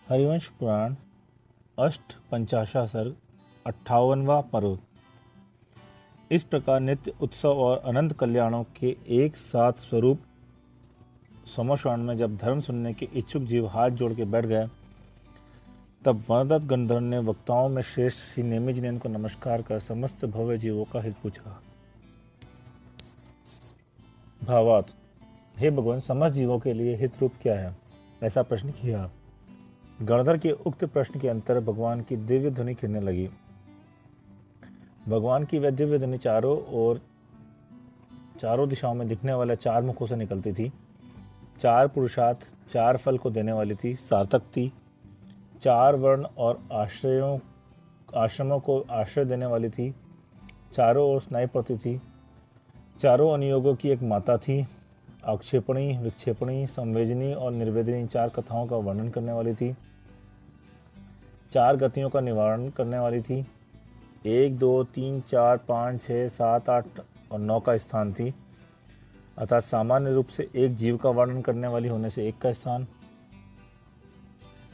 हरिवंश पुराण अष्ट पंचाशा सर्ग 58वां पर्व। इस प्रकार नित्य उत्सव और अनंत कल्याणों के एक साथ स्वरूप समोषण में जब धर्म सुनने के इच्छुक जीव हाथ जोड़ के बैठ गए, तब वरदत्त गंधर्व ने वक्ताओं में श्रेष्ठ श्री नेमिजिनेन को नमस्कार कर समस्त भव्य जीवों का हित पूछा। भावार्थ। हे भगवान, समस्त जीवों के लिए हित रूप क्या है, ऐसा प्रश्न किया। गणधर के उक्त प्रश्न के अंतर भगवान की दिव्य ध्वनि खिलने लगी। भगवान की वह दिव्य ध्वनि चारों दिशाओं में दिखने वाले चार मुखों से निकलती थी। चार पुरुषार्थ, चार फल को देने वाली थी, सार्थक थी। चार वर्ण और आश्रमों को आश्रय देने वाली थी। चारों ओर सुनाई पड़ती थी। चारों अनुयोगों की एक माता थी। आक्षेपणी, विक्षेपणी, संवेदनी और निर्वेदनी चार कथाओं का वर्णन करने वाली थी। चार गतियों का निवारण करने वाली थी। 1, 2, 3, 4, 5, 6, 7, 8 और 9 का स्थान थी, अर्थात सामान्य रूप से एक जीव का वर्णन करने वाली होने से 1 का स्थान।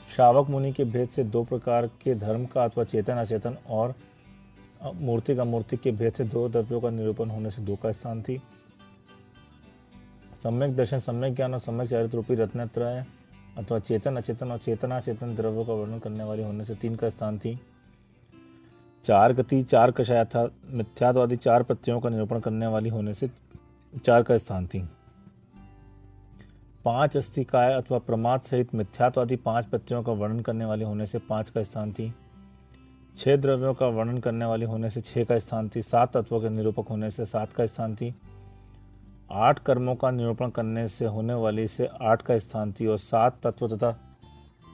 श्रावक मुनि के भेद से 2 प्रकार के धर्म का अथवा चेतन अचेतन और मूर्तिक अमूर्तिक के भेद से 2 द्रव्यों का निरूपण होने से 2 का स्थान थी। सम्यक दर्शन, सम्यक ज्ञान और सम्यक चरित्र रूपी रत्नत्रय अथवा चेतन अचेतन और चेतनाचेतन द्रव्यों का वर्णन करने वाली होने से 3 का स्थान थी। 4 गति, 4 कषाय अर्थात मिथ्यात्वादी 4 प्रत्ययों का निरूपण करने वाली होने से 4 का स्थान थी। 5 अस्थिकाय अथवा प्रमाद सहित मिथ्यात्वादी 5 प्रत्ययों का वर्णन करने वाली होने से 5 का स्थान थी। 6 द्रव्यों का वर्णन करने वाली होने से 6 का स्थान थी। 7 तत्वों के निरूपक होने से 7 का स्थान थी। 8 कर्मों का निरूपण करने से होने वाली से 8 का स्थान थी और 7 तत्व तथा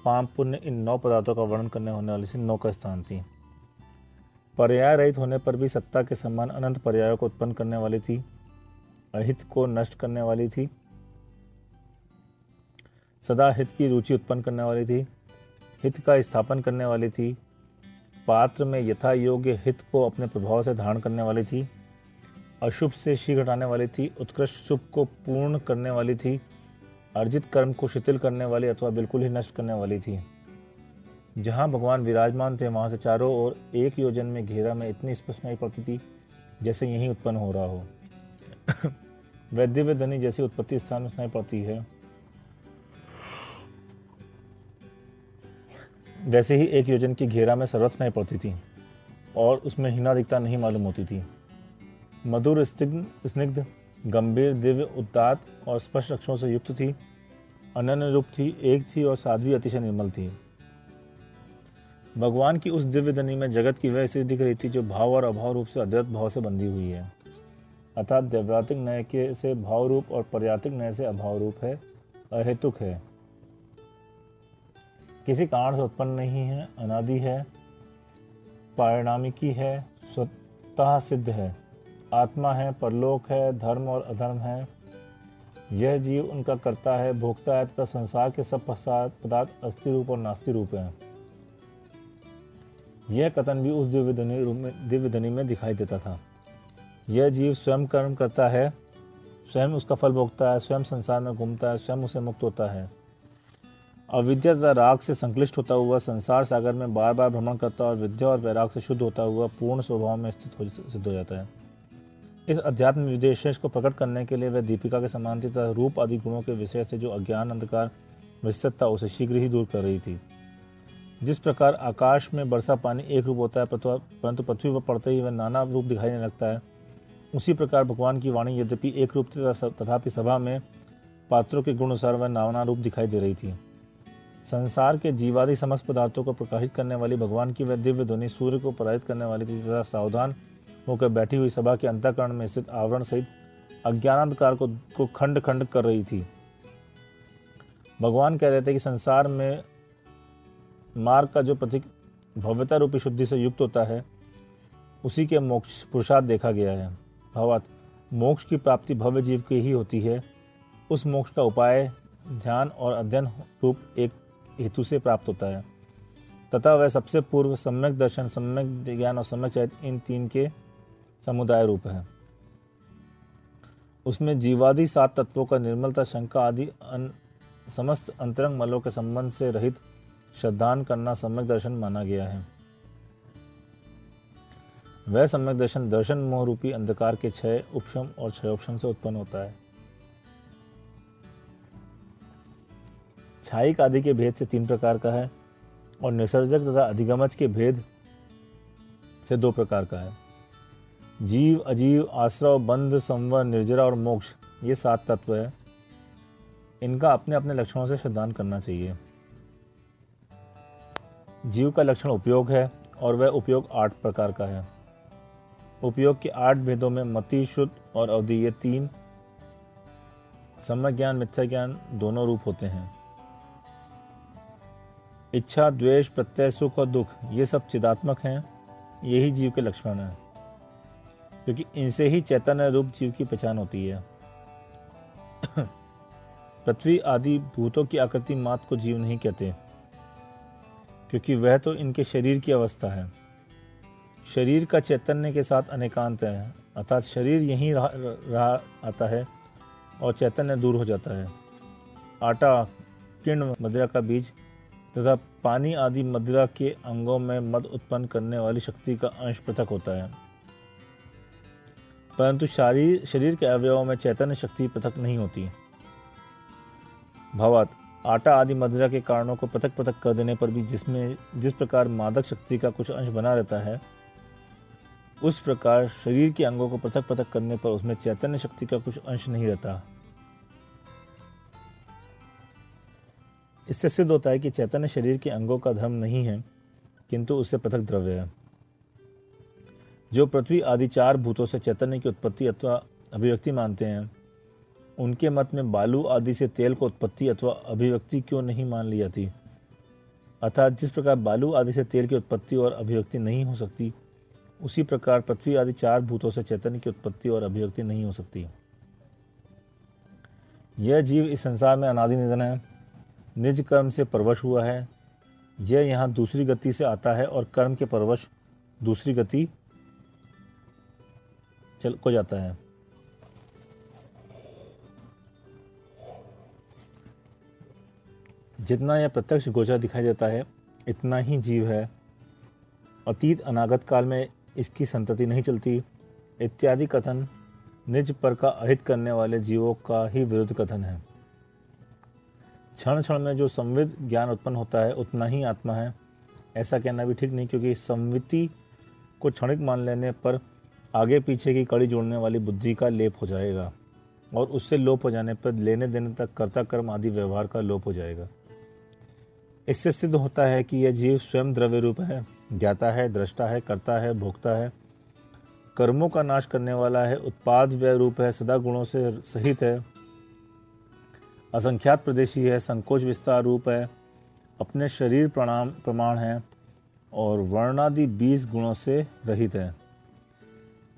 5 पुण्य इन 9 पदार्थों का वर्णन करने होने वाली से 9 का स्थान थी। पर्याय रहित होने पर भी सत्ता के समान अनंत पर्यायों को उत्पन्न करने वाली थी। अहित को नष्ट करने वाली थी। सदा हित की रुचि उत्पन्न करने वाली थी। हित का स्थापन करने वाली थी। पात्र में यथा योग्य हित को अपने प्रभाव से धारण करने वाली थी। अशुभ से शीघ्र हटाने वाली थी। उत्कृष्ट शुभ को पूर्ण करने वाली थी। अर्जित कर्म को शिथिल करने वाली अथवा बिल्कुल ही नष्ट करने वाली थी। जहाँ भगवान विराजमान थे वहाँ से चारों ओर 1 योजन में घेरा में इतनी स्पष्ट सुनाई पड़ती थी जैसे यहीं उत्पन्न हो रहा हो। वह दिव्य ध्वनि जैसी उत्पत्ति स्थान में सुनाई पड़ती है, वैसे ही 1 योजन की घेरा में सर्वत्र सुनाई पड़ती थी और उसमें हीनाधिकता नहीं मालूम होती थी। मधुर, स्निग्ध, गंभीर, दिव्य, उदात्त और स्पष्ट अक्षरों से युक्त थी। अनन्य रूप थी, एक थी और साध्वी अतिशय निर्मल थी। भगवान की उस दिव्य ध्वनि में जगत की वह स्थिति दिख रही थी जो भाव और अभाव रूप से अद्वैत भाव से बंधी हुई है, अर्थात दैव्यातिक नय के से भाव रूप और पर्यातिक नय से अभाव रूप है, अहेतुक है, किसी कारण से उत्पन्न नहीं है, अनादि है, परिणामिकी है, स्वतः सिद्ध है, आत्मा है, परलोक है, धर्म और अधर्म है। यह जीव उनका कर्ता है, भोक्ता है तथा संसार के सब पदार्थ अस्थि रूप और नास्ति रूप है। यह कथन भी उस दिव्य ध्वनि में दिखाई देता था। यह जीव स्वयं कर्म करता है, स्वयं उसका फल भोगता है, स्वयं संसार में घूमता है, स्वयं उसे मुक्त होता है। अविद्या तथा राग से संक्लिष्ट होता हुआ संसार सागर में बार बार भ्रमण करता और विद्या और वैराग से शुद्ध होता हुआ पूर्ण स्वभाव में सिद्ध हो जाता है। इस अध्यात्म विशेष को प्रकट करने के लिए वह दीपिका के समान थी तथा रूप आदि गुणों के विषय से जो अज्ञान अंधकार विस्तृत था उसे शीघ्र ही दूर कर रही थी। जिस प्रकार आकाश में बरसा पानी एक रूप होता है परंतु पृथ्वी पर पड़ते ही वह नाना रूप दिखाई देने लगता है, उसी प्रकार भगवान की वाणी यद्यपि एक रूप थी तथापि सभा में पात्रों के गुण अनुसार वह नाना रूप दिखाई दे रही थी। संसार के जीवादि समस्त पदार्थों को प्रकाशित करने वाली भगवान की वह दिव्य ध्वनि सूर्य को पराजित करने वाली थी तथा सावधान होकर बैठी हुई सभा के अंतःकरण में स्थित आवरण सहित अज्ञानांधकार को खंड खंड कर रही थी। भगवान कह रहे थे कि संसार में मार्ग का जो प्रतीक भव्यता रूपी शुद्धि से युक्त होता है उसी के मोक्ष पुरुषार्थ देखा गया है। भावार्थ, मोक्ष की प्राप्ति भव्य जीव की ही होती है। उस मोक्ष का उपाय ध्यान और अध्ययन रूप एक हेतु से प्राप्त होता है तथा वह सबसे पूर्व सम्यक दर्शन, सम्यक ज्ञान और सम्यक चैतन्य इन 3 के समुदाय रूप है। उसमें जीवादि 7 तत्वों का निर्मलता, शंका आदि समस्त अंतरंग मलों के संबंध से रहित श्रद्धान करना सम्यक दर्शन माना गया है। वह सम्यक दर्शन दर्शन मोह रूपी अंधकार के क्षय उपशम और क्षयोपशम से उत्पन्न होता है। छायिक आदि के भेद से 3 प्रकार का है और निसर्जक तथा अधिगमज के भेद से 2 प्रकार का है। जीव, अजीव, आश्रव, बंध, संवर, निर्जरा और मोक्ष, ये 7 तत्व है। इनका अपने अपने लक्षणों से श्रद्धान करना चाहिए। जीव का लक्षण उपयोग है और वह उपयोग 8 प्रकार का है। उपयोग के 8 भेदों में मति, शुद्ध और अवधि, ये 3 सम्यक ज्ञान, मिथ्या ज्ञान दोनों रूप होते हैं। इच्छा, द्वेष, प्रत्यय, सुख और दुख, ये सब चिदात्मक हैं। यही जीव के लक्षण हैं, क्योंकि इनसे ही चैतन्य रूप जीव की पहचान होती है। पृथ्वी आदि भूतों की आकृति मात्र को जीव नहीं कहते, क्योंकि वह तो इनके शरीर की अवस्था है। शरीर का चैतन्य के साथ अनेकांत है, अर्थात शरीर यहीं रहा आता है और चैतन्य दूर हो जाता है। आटा, किण्व, मदिरा का बीज तथा पानी आदि मदिरा के अंगों में मद उत्पन्न करने वाली शक्ति का अंश पृथक होता है, परंतु शरीर के अवयवों में चैतन्य शक्ति पृथक नहीं होती। भावार्थ, आटा आदि मदिरा के कारणों को पृथक पृथक कर देने पर भी जिस प्रकार मादक शक्ति का कुछ अंश बना रहता है, उस प्रकार शरीर के अंगों को पृथक पृथक करने पर उसमें चैतन्य शक्ति का कुछ अंश नहीं रहता। इससे सिद्ध होता है कि चैतन्य शरीर के अंगों का धर्म नहीं है, किंतु उससे पृथक द्रव्य है। जो पृथ्वी आदि 4 भूतों से चैतन्य की उत्पत्ति अथवा अभिव्यक्ति मानते हैं, उनके मत में बालू आदि से तेल को उत्पत्ति अथवा अभिव्यक्ति क्यों नहीं मान ली जाती। अर्थात जिस प्रकार बालू आदि से तेल की उत्पत्ति और अभिव्यक्ति नहीं हो सकती, उसी प्रकार पृथ्वी आदि 4 भूतों से चैतन्य की उत्पत्ति और अभिव्यक्ति नहीं हो सकती। यह जीव इस संसार में अनादि निधन है, निज कर्म से परवश हुआ है। यह यहाँ दूसरी गति से आता है और कर्म के परवश दूसरी गति को जाता है। जितना यह प्रत्यक्ष गोचर दिखाई देता है, इतना ही जीव है। अतीत अनागत काल में इसकी संतति नहीं चलती, इत्यादि कथन निज पर का अहित करने वाले जीवों का ही विरुद्ध कथन है। क्षण क्षण में जो संविद ज्ञान उत्पन्न होता है, उतना ही आत्मा है, ऐसा कहना भी ठीक नहीं, क्योंकि संवित्ति को क्षणिक मान लेने पर आगे पीछे की कड़ी जोड़ने वाली बुद्धि का लेप हो जाएगा और उससे लोप हो जाने पर लेने देने तक कर्ता कर्म आदि व्यवहार का लोप हो जाएगा। इससे सिद्ध होता है कि यह जीव स्वयं द्रव्य रूप है, ज्ञाता है, दृष्टा है, कर्ता है, भोक्ता है, कर्मों का नाश करने वाला है, उत्पाद व्यय रूप है, सदा गुणों से सहित है, असंख्यात प्रदेशी है, संकोच विस्तार रूप है, अपने शरीर प्रमाण है और वर्णादि 20 गुणों से रहित है।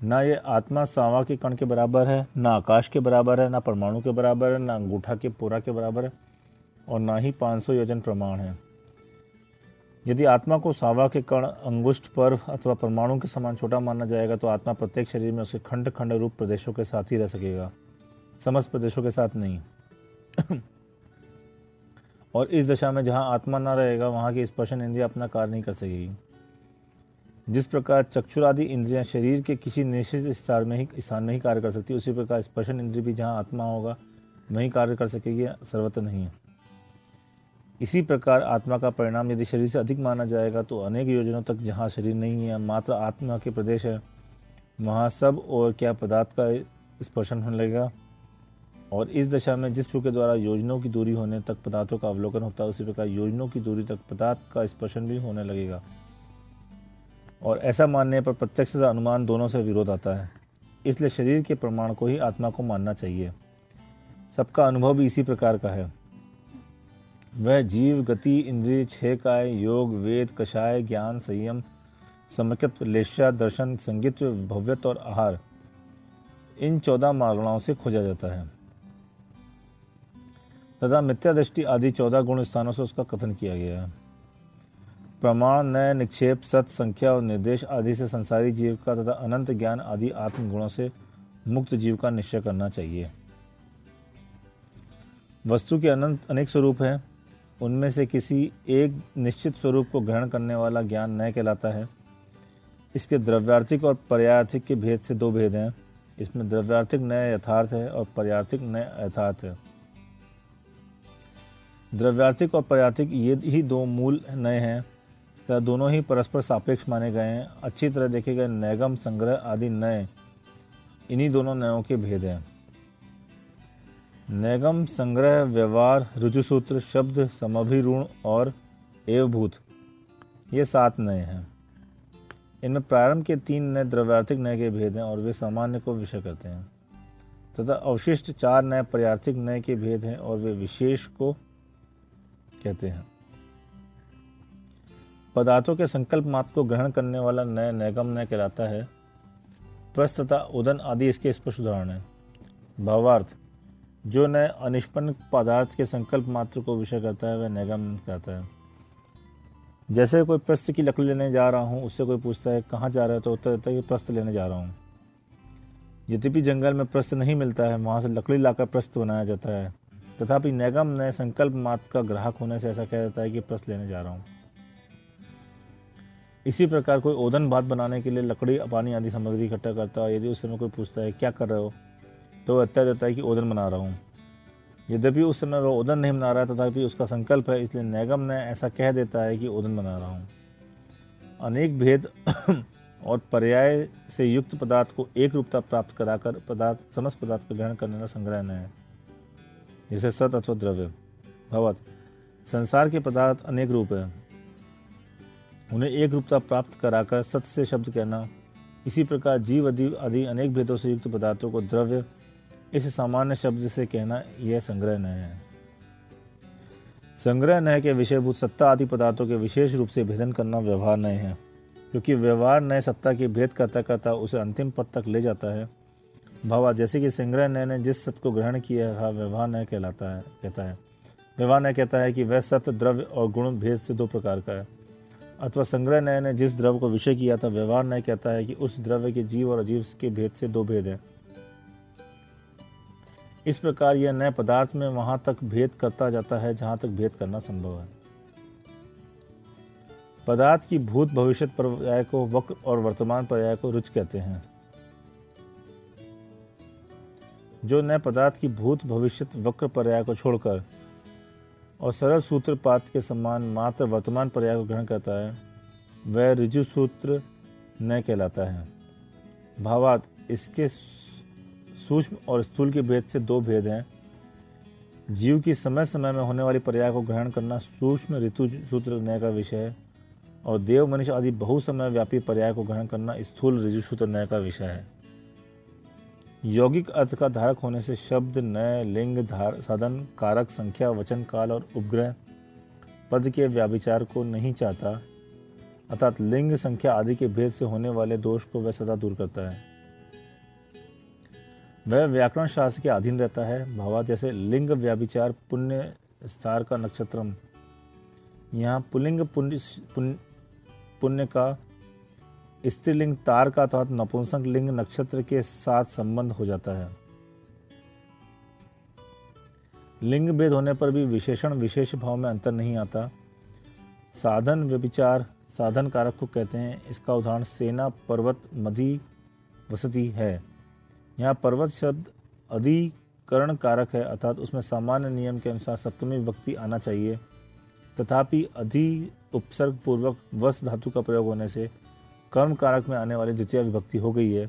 ना ये आत्मा सांवा के कण के बराबर है, ना आकाश के बराबर है, ना परमाणु के बराबर है, ना अंगूठा के पोरा के बराबर है और ना ही 500 योजन प्रमाण है। यदि आत्मा को सांवा के कण, अंगुष्ठ, पर्व अथवा परमाणु के समान छोटा माना जाएगा, तो आत्मा प्रत्येक शरीर में उसके खंड खंड रूप प्रदेशों के साथ ही रह सकेगा, समस्त प्रदेशों के साथ नहीं। और इस दशा में जहाँ आत्मा न रहेगा, वहाँ की स्पर्शन इंद्रिया अपना कार्य नहीं कर सकेगी। जिस प्रकार चक्षुरादि इंद्रियां शरीर के किसी निश्चित स्थान में ही कार्य कर सकती है, उसी प्रकार स्पर्शन इंद्रिय भी जहाँ आत्मा होगा वहीं कार्य कर सकेगी, सर्वत्र नहीं है। इसी प्रकार आत्मा का परिणाम यदि शरीर से अधिक माना जाएगा, तो अनेक योजनों तक जहाँ शरीर नहीं है, मात्र आत्मा के प्रदेश है, वहाँ सब और क्या पदार्थ का स्पर्शन होने लगेगा। और इस दशा में जिस के द्वारा योजनों की दूरी होने तक पदार्थों का अवलोकन होता है, उसी प्रकार योजनों की दूरी तक पदार्थ का स्पर्शन भी होने लगेगा। और ऐसा मानने पर प्रत्यक्ष तथा अनुमान दोनों से विरोध आता है। इसलिए शरीर के प्रमाण को ही आत्मा को मानना चाहिए। सबका अनुभव भी इसी प्रकार का है। वह जीव, गति, इंद्रिय, 6 काय, योग, वेद, कषाय, ज्ञान, संयम, समकत्व, लेश्या, दर्शन, संगीत्व, भव्यत्व और आहार, इन 14 मागणाओं से खोजा जाता है तथा मिथ्या दृष्टि आदि 14 गुण स्थानों से उसका कथन किया गया है। प्रमाण, नय, निक्षेप, सत, संख्या और निर्देश आदि से संसारी जीव का तथा अनंत ज्ञान आदि आत्म गुणों से मुक्त जीव का निश्चय करना चाहिए। वस्तु के अनंत अनेक स्वरूप हैं, उनमें से किसी एक निश्चित स्वरूप को ग्रहण करने वाला ज्ञान नय कहलाता है। इसके द्रव्यार्थिक और पर्यायार्थिक के भेद से दो भेद हैं। इसमें द्रव्यार्थिक नय यथार्थ है और पर्यायार्थिक नय यथार्थ है। द्रव्यार्थिक और पर्यायार्थिक ये ही दो मूल नय हैं तथा दोनों ही परस्पर सापेक्ष माने गए हैं। अच्छी तरह देखे गए नैगम, संग्रह आदि नय इन्हीं दोनों नयों के भेद हैं। नैगम, संग्रह, व्यवहार, ऋजुसूत्र, शब्द, समभिरूढ़ और एवभूत ये 7 नय हैं। इनमें प्रारंभ के 3 नय द्रव्यार्थिक नय के भेद हैं और वे सामान्य को विषय करते हैं तथा अवशिष्ट 4 नय पर्यायार्थिक नय के भेद हैं और वे विशेष को कहते हैं। पदार्थों के संकल्प मात्र को ग्रहण करने वाला नय नैगम नय कहलाता है। प्रस्थ तथा उदन आदि इसके स्पष्ट उदाहरण हैं। भावार्थ, जो नय अनिष्पन्न पदार्थ के संकल्प मात्र को विषय करता है वह नैगम कहता है। जैसे कोई प्रस्थ की लकड़ी लेने जा रहा हूँ, उससे कोई पूछता है कहाँ जा रहा है तो उत्तर देता है कि प्रस्थ लेने जा रहा हूँ। यद्यपि जंगल में प्रस्थ नहीं मिलता है, वहाँ से लकड़ी लाकर प्रस्थ बनाया जाता है, तथापि नैगम नय संकल्प मात्र का ग्राहक होने से ऐसा कह जाता है कि प्रस्थ लेने जा रहा हूँ। इसी प्रकार कोई ओदन भात बनाने के लिए लकड़ी, पानी आदि सामग्री इकट्ठा करता है। यदि उस समय कोई पूछता है क्या कर रहे हो तो वह उत्तर देता है कि ओदन बना रहा हूँ। यद्यपि उस समय वह ओदन नहीं बना रहा है तथापि उसका संकल्प है, इसलिए नैगम नय ऐसा कह देता है कि ओदन बना रहा हूँ। अनेक भेद और पर्याय से युक्त पदार्थ को एक रूपता प्राप्त कराकर समस्त पदार्थ का ग्रहण करने का संग्रह नय है। जैसे सत अथवा द्रव्य। भवत, संसार के पदार्थ अनेक रूप है, उन्हें एक रूपता प्राप्त कराकर सत से शब्द कहना। इसी प्रकार जीव आदि अनेक भेदों से युक्त पदार्थों को द्रव्य इस सामान्य शब्द से कहना यह संग्रह नय है। संग्रह नय के विषयभूत सत्ता आदि पदार्थों के विशेष रूप से भेदन करना व्यवहार नय है, क्योंकि व्यवहार नय सत्ता के भेद करता करता उसे अंतिम पद तक ले जाता है। भावा, जैसे कि संग्रह नय ने जिस सत्य को ग्रहण किया था व्यवहार नय कहता है। व्यवहार नय कहता है कि वह सत्य द्रव्य और गुण भेद से 2 प्रकार का है। अथवा संग्रह नय ने जिस द्रव्य को विषय किया था व्यवहार नय कहता है कि उस द्रव्य के जीव और अजीव के भेद से 2 भेद हैं। इस प्रकार यह नए पदार्थ में वहां तक भेद करता जाता है जहां तक भेद करना संभव है। पदार्थ की भूत भविष्य पर्याय को वक्र और वर्तमान पर्याय को रुच कहते हैं। जो नए पदार्थ की भूत भविष्य वक्र पर्याय को छोड़कर और सरल सूत्रपात के समान मात्र वर्तमान पर्याय को ग्रहण करता है वह ऋजु सूत्र नय कहलाता है। भावार्थ, इसके सूक्ष्म और स्थूल के भेद से 2 भेद हैं। जीव की समय समय में होने वाली पर्याय को ग्रहण करना सूक्ष्म ऋतु सूत्र नय का विषय है और देव मनुष्य आदि बहु समय व्यापी पर्याय को ग्रहण करना स्थूल ऋजु सूत्र नय का विषय है। यौगिक अर्थ का धारक होने से शब्द, नय, लिंग, साधन, कारक, संख्या, वचन, काल और उपग्रह पद के व्याभिचार को नहीं चाहता, अर्थात लिंग, संख्या आदि के भेद से होने वाले दोष को वह सदा दूर करता है। वह व्याकरण शास्त्र के अधीन रहता है। भावा, जैसे लिंग व्याभिचार पुण्य स्टार का नक्षत्रम, यहाँ पुलिंग पुण्य का स्त्रीलिंग तार का अर्थात नपुंसक लिंग नक्षत्र के साथ संबंध हो जाता है। लिंग भेद होने पर भी विशेषण विशेष भाव में अंतर नहीं आता। साधन व्यभिचार साधन कारक को कहते हैं। इसका उदाहरण सेना, पर्वत, मधी, वसति है। यहाँ पर्वत शब्द अधिकरण कारक है, अर्थात उसमें सामान्य नियम के अनुसार सप्तमी विभक्ति आना चाहिए, तथापि अधि उपसर्ग पूर्वक वस धातु का प्रयोग होने से कर्म कारक में आने वाली द्वितीय विभक्ति हो गई है।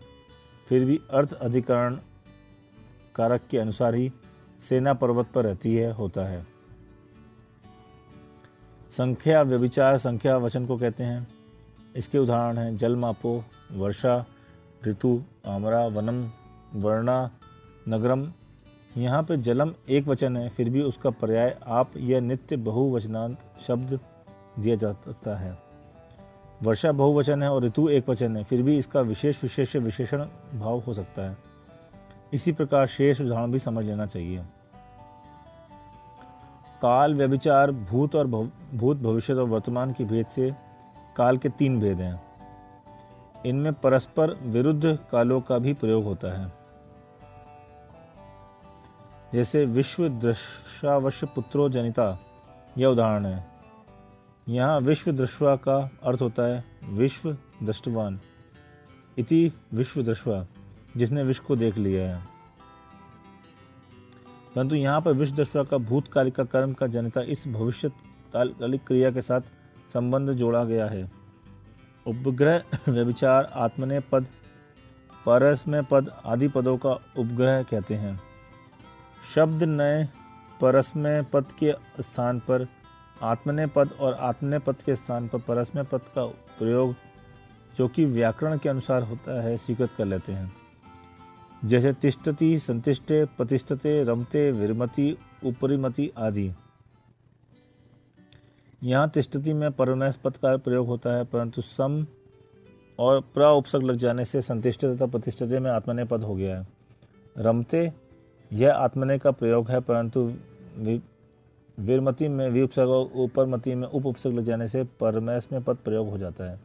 फिर भी अर्थ अधिकरण कारक के अनुसार ही सेना पर्वत पर रहती है होता है। संख्या व्यभिचार संख्या वचन को कहते हैं। इसके उदाहरण हैं जल मापो, वर्षा, ऋतु, आमरा, वनम, वर्णा, नगरम। यहाँ पे जलम एक वचन है, फिर भी उसका पर्याय आप यह नित्य बहुवचनांत शब्द दिया जा सकता है। वर्षा बहुवचन है और ऋतु एक वचन है, फिर भी इसका विशेष विशेष विशेषण भाव हो सकता है। इसी प्रकार शेष उदाहरण भी समझ लेना चाहिए। काल व्यभिचार भूत और भूत भविष्य और वर्तमान के भेद से काल के 3 भेद हैं। इनमें परस्पर विरुद्ध कालों का भी प्रयोग होता है। जैसे विश्व दृशावश्य पुत्रो जनिता यह उदाहरण है। यहाँ विश्व दृष्टवा का अर्थ होता है विश्व दृष्टवान, इति विश्व दृष्टवा, जिसने विश्व को देख लिया है। परंतु यहाँ पर विश्व दृष्टवा का भूतकालिक का कर्म का जनिता इस भविष्य तात्कालिक क्रिया के साथ संबंध जोड़ा गया है। उपग्रह व्यभिचार आत्मनेय पद परस्मय पद आदि पदों का उपग्रह कहते हैं। शब्द नए परस्मय पद के स्थान पर आत्मनेय पद और आत्मनेय पद के स्थान पर परस्मय पद का प्रयोग जो कि व्याकरण के अनुसार होता है स्वीकृत कर लेते हैं। जैसे तिष्ठति, संतिष्टे, प्रतिष्ठते, रमते, विरमति, उपरिमति आदि। यहाँ तिष्ठति में परस्मय पद का प्रयोग होता है, परंतु सम और प्र उपसर्ग लग जाने से संतिष्ठते तथा प्रतिष्ठते में आत्मनेय पद हो गया है। रमते यह आत्मनेय का प्रयोग है, परंतु विरमति में वि उपसर्ग और उपरमति में उप उपसर्ग लग जाने से परस्मय पद प्रयोग हो जाता है।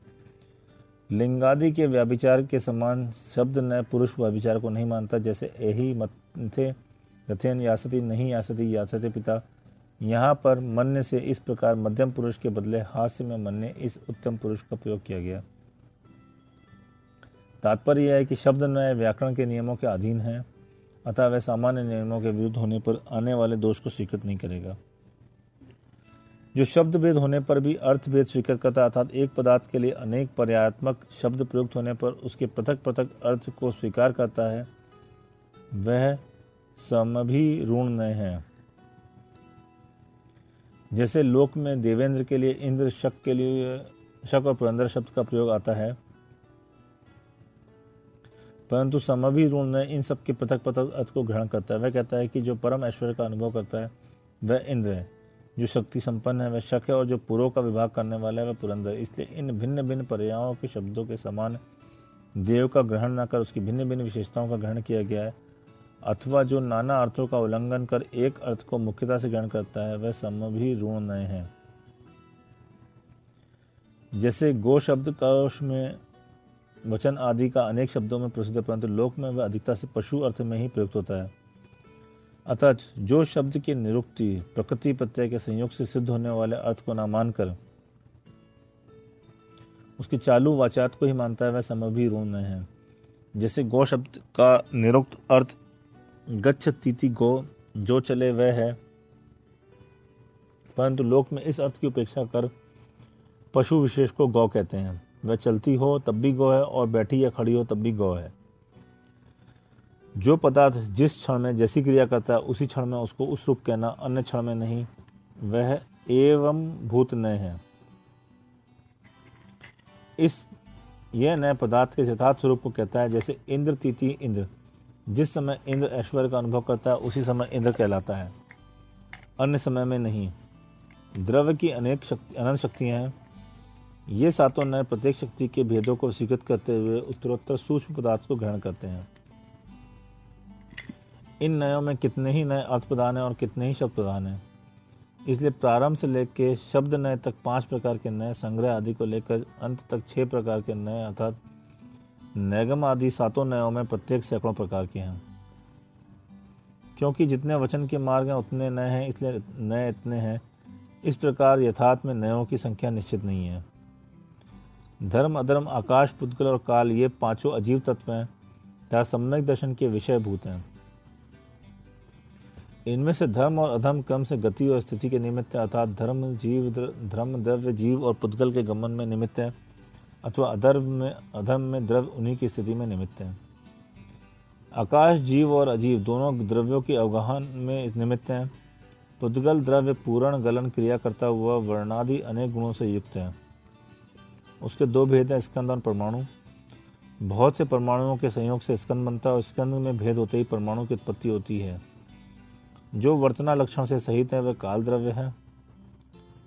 लिंगादि के व्याभिचार के समान शब्द नए पुरुष व्याभिचार को नहीं मानता। जैसे एहि मथे रथेन यासति, नहीं यासति, यासते पिता। यहाँ पर मन्य से इस प्रकार मध्यम पुरुष के बदले हास्य में मन्य इस उत्तम पुरुष का प्रयोग किया गया। तात्पर्य यह है कि शब्द नए व्याकरण के नियमों के अधीन है, अतः वह सामान्य नियमों के विरुद्ध होने पर आने वाले दोष को स्वीकृत नहीं करेगा। जो शब्द भेद होने पर भी अर्थ भेद स्वीकृत करता, अर्थात एक पदार्थ के लिए अनेक पर्यायात्मक शब्द प्रयुक्त होने पर उसके पृथक पृथक अर्थ को स्वीकार करता है, वह समभिरूढ़ है। जैसे लोक में देवेंद्र के लिए इंद्र, शक के लिए शक और पुरंदर शब्द का प्रयोग आता है, परंतु समभिरूढ़ इन सब के पृथक पृथक अर्थ को ग्रहण करता है। वह कहता है कि जो परम ऐश्वर्य का अनुभव करता है वह इंद्र है, जो शक्ति संपन्न है वह शक है, और जो पुरों का विभाग करने वाला है वह पुरंदर। इसलिए इन भिन्न भिन्न पर्यायों के शब्दों के समान देव का ग्रहण न कर उसकी भिन्न भिन्न विशेषताओं का ग्रहण किया गया है, अथवा जो नाना अर्थों का उल्लंघन कर एक अर्थ को मुख्यता से ग्रहण करता है वह समभिरूढ़ है। जैसे गो शब्द कोश में वचन आदि का अनेक शब्दों में प्रसिद्ध है, परंतु लोक में वह अधिकता से पशु अर्थ में ही प्रयुक्त होता है। अतः जो शब्द की निरुक्ति प्रकृति प्रत्यय के संयोग से सिद्ध होने वाले अर्थ को न मानकर उसके चालू वाचार्थ को ही मानता है वह समभिरूढ़ है। जैसे गो शब्द का निरुक्त अर्थ गच्छतीति गो, जो चले वह है, परंतु लोक में इस अर्थ की उपेक्षा कर पशु विशेष को गौ कहते हैं। वह चलती हो तब भी गौ है और बैठी या खड़ी हो तब भी गौ है। जो पदार्थ जिस क्षण में जैसी क्रिया करता है उसी क्षण में उसको उस रूप कहना, अन्य क्षण में नहीं, वह एवं भूत नय है। यह नए पदार्थ के यथार्थ स्वरूप को कहता है। जैसे इंद्र तीति इंद्र, जिस समय इंद्र ऐश्वर्य का अनुभव करता है उसी समय इंद्र कहलाता है, अन्य समय में नहीं। द्रव्य की अनंत शक्तियाँ हैं। ये सातों नए प्रत्येक शक्ति के भेदों को स्वीकृत करते हुए उत्तरोत्तर सूक्ष्म पदार्थ को ग्रहण करते हैं। इन नयों में कितने ही नए अर्थ प्रदान हैं और कितने ही शब्द प्रदान हैं। इसलिए प्रारंभ से लेकर शब्द नए तक 5 प्रकार के नए, संग्रह आदि को लेकर अंत तक 6 प्रकार के नए, अर्थात नैगम आदि सातों नयों में प्रत्येक सैकड़ों प्रकार के हैं। क्योंकि जितने वचन के मार्ग हैं उतने नए हैं, इसलिए नए इतने हैं। इस प्रकार यथार्थ में नयों की संख्या निश्चित नहीं है। धर्म, अधर्म, आकाश, पुद्गल और काल ये 5 अजीव तत्व हैं तथा सम्यक दर्शन के विषयभूत हैं। इनमें से धर्म और अधर्म क्रम से गति और स्थिति के निमित्त है, अर्थात धर्म द्रव्य जीव और पुद्गल के गमन में निमित्त है, अथवा अधर्म में द्रव्य उन्हीं की स्थिति में निमित्त है। आकाश जीव और अजीव दोनों द्रव्यों के अवगाहन में निमित्त हैं। पुद्गल द्रव्य पूर्ण गलन क्रिया करता हुआ वर्णादि अनेक गुणों से युक्त है। उसके 2 भेद हैं, स्कंद और परमाणु। बहुत से परमाणुओं के संयोग से स्कंद बनता है और स्कंद में भेद होते ही परमाणु की उत्पत्ति होती है। जो वर्तना लक्षण से सहित है वह काल द्रव्य है।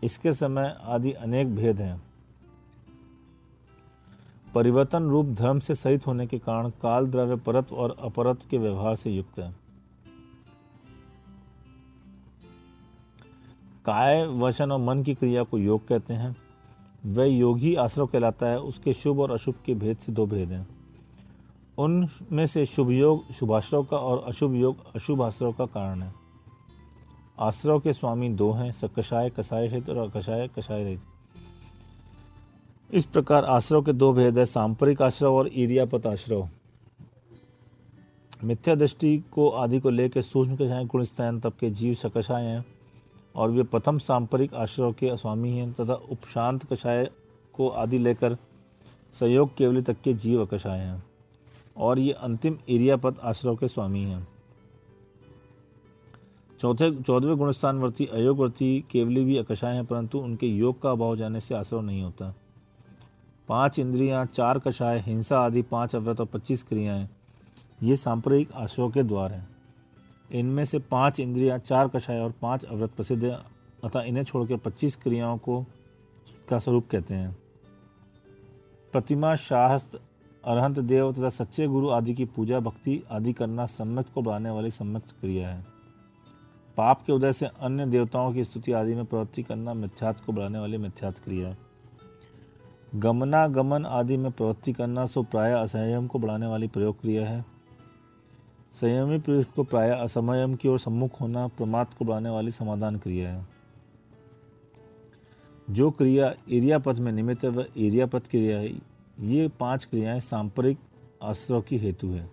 इसके समय आदि अनेक भेद हैं। परिवर्तन रूप धर्म से सहित होने के कारण काल द्रव्य परत और अपरत के व्यवहार से युक्त है। काय, वचन और मन की क्रिया को योग कहते हैं। वह योगी आश्रव कहलाता है। उसके शुभ और अशुभ के भेद से 2 भेद हैं। उनमें से शुभ योग शुभाश्रव का और अशुभ योग अशुभाश्रव का कारण है। आश्रव के स्वामी दो हैं, सकषाय कषाय रहित और अकषाय कषाय रहित। इस प्रकार आश्रव के दो भेद है, सांपरिक आश्रव और ईर्यापत आश्रव। मिथ्या दृष्टि को आदि को लेकर सूक्ष्म कषाय गुणस्थान तब के जीव सकषाय हैं और वे प्रथम सांपरिक आश्रव के स्वामी हैं, तथा उपशांत कषाय को आदि लेकर संयोग केवली तक के जीव अकषाय हैं और ये अंतिम ईर्यापत आश्रव के स्वामी हैं। 14वें गुणस्थानवर्ती अयोगवर्ती केवली भी अकषाय हैं, परंतु उनके योग का अभाव जाने से आश्रव नहीं होता। 5 इंद्रियां, 4 कषाय, हिंसा आदि 5 अव्रत और 25 क्रियाएं, ये सांप्रदायिक आश्रव के द्वार हैं। इनमें से 5 इंद्रियां, 4 कषाय और 5 अव्रत प्रसिद्ध हैं, अतः इन्हें छोड़कर 25 क्रियाओं का स्वरूप कहते हैं। प्रतिमा, शास्त्र, अरहंत देव तथा सच्चे गुरु आदि की पूजा भक्ति आदि करना सम्यक को बढ़ाने वाली सम्यक क्रिया है। पाप के उदय से अन्य देवताओं की स्तुति आदि में प्रवृत्ति करना मिथ्यात्व को बढ़ाने वाली मिथ्यात्व क्रिया है। गमनागमन आदि में प्रवृत्ति करना सो प्राय असंयम को बढ़ाने वाली प्रयोग क्रिया है। संयमी पुरुष को प्राय असंयम की ओर सम्मुख होना प्रमाद को बढ़ाने वाली समाधान क्रिया है। जो क्रिया ईर्यापथ में निमित्त है वह ईर्यापथ क्रिया है। ये 5 क्रियाएं सांपरिक आश्रव की हेतु है।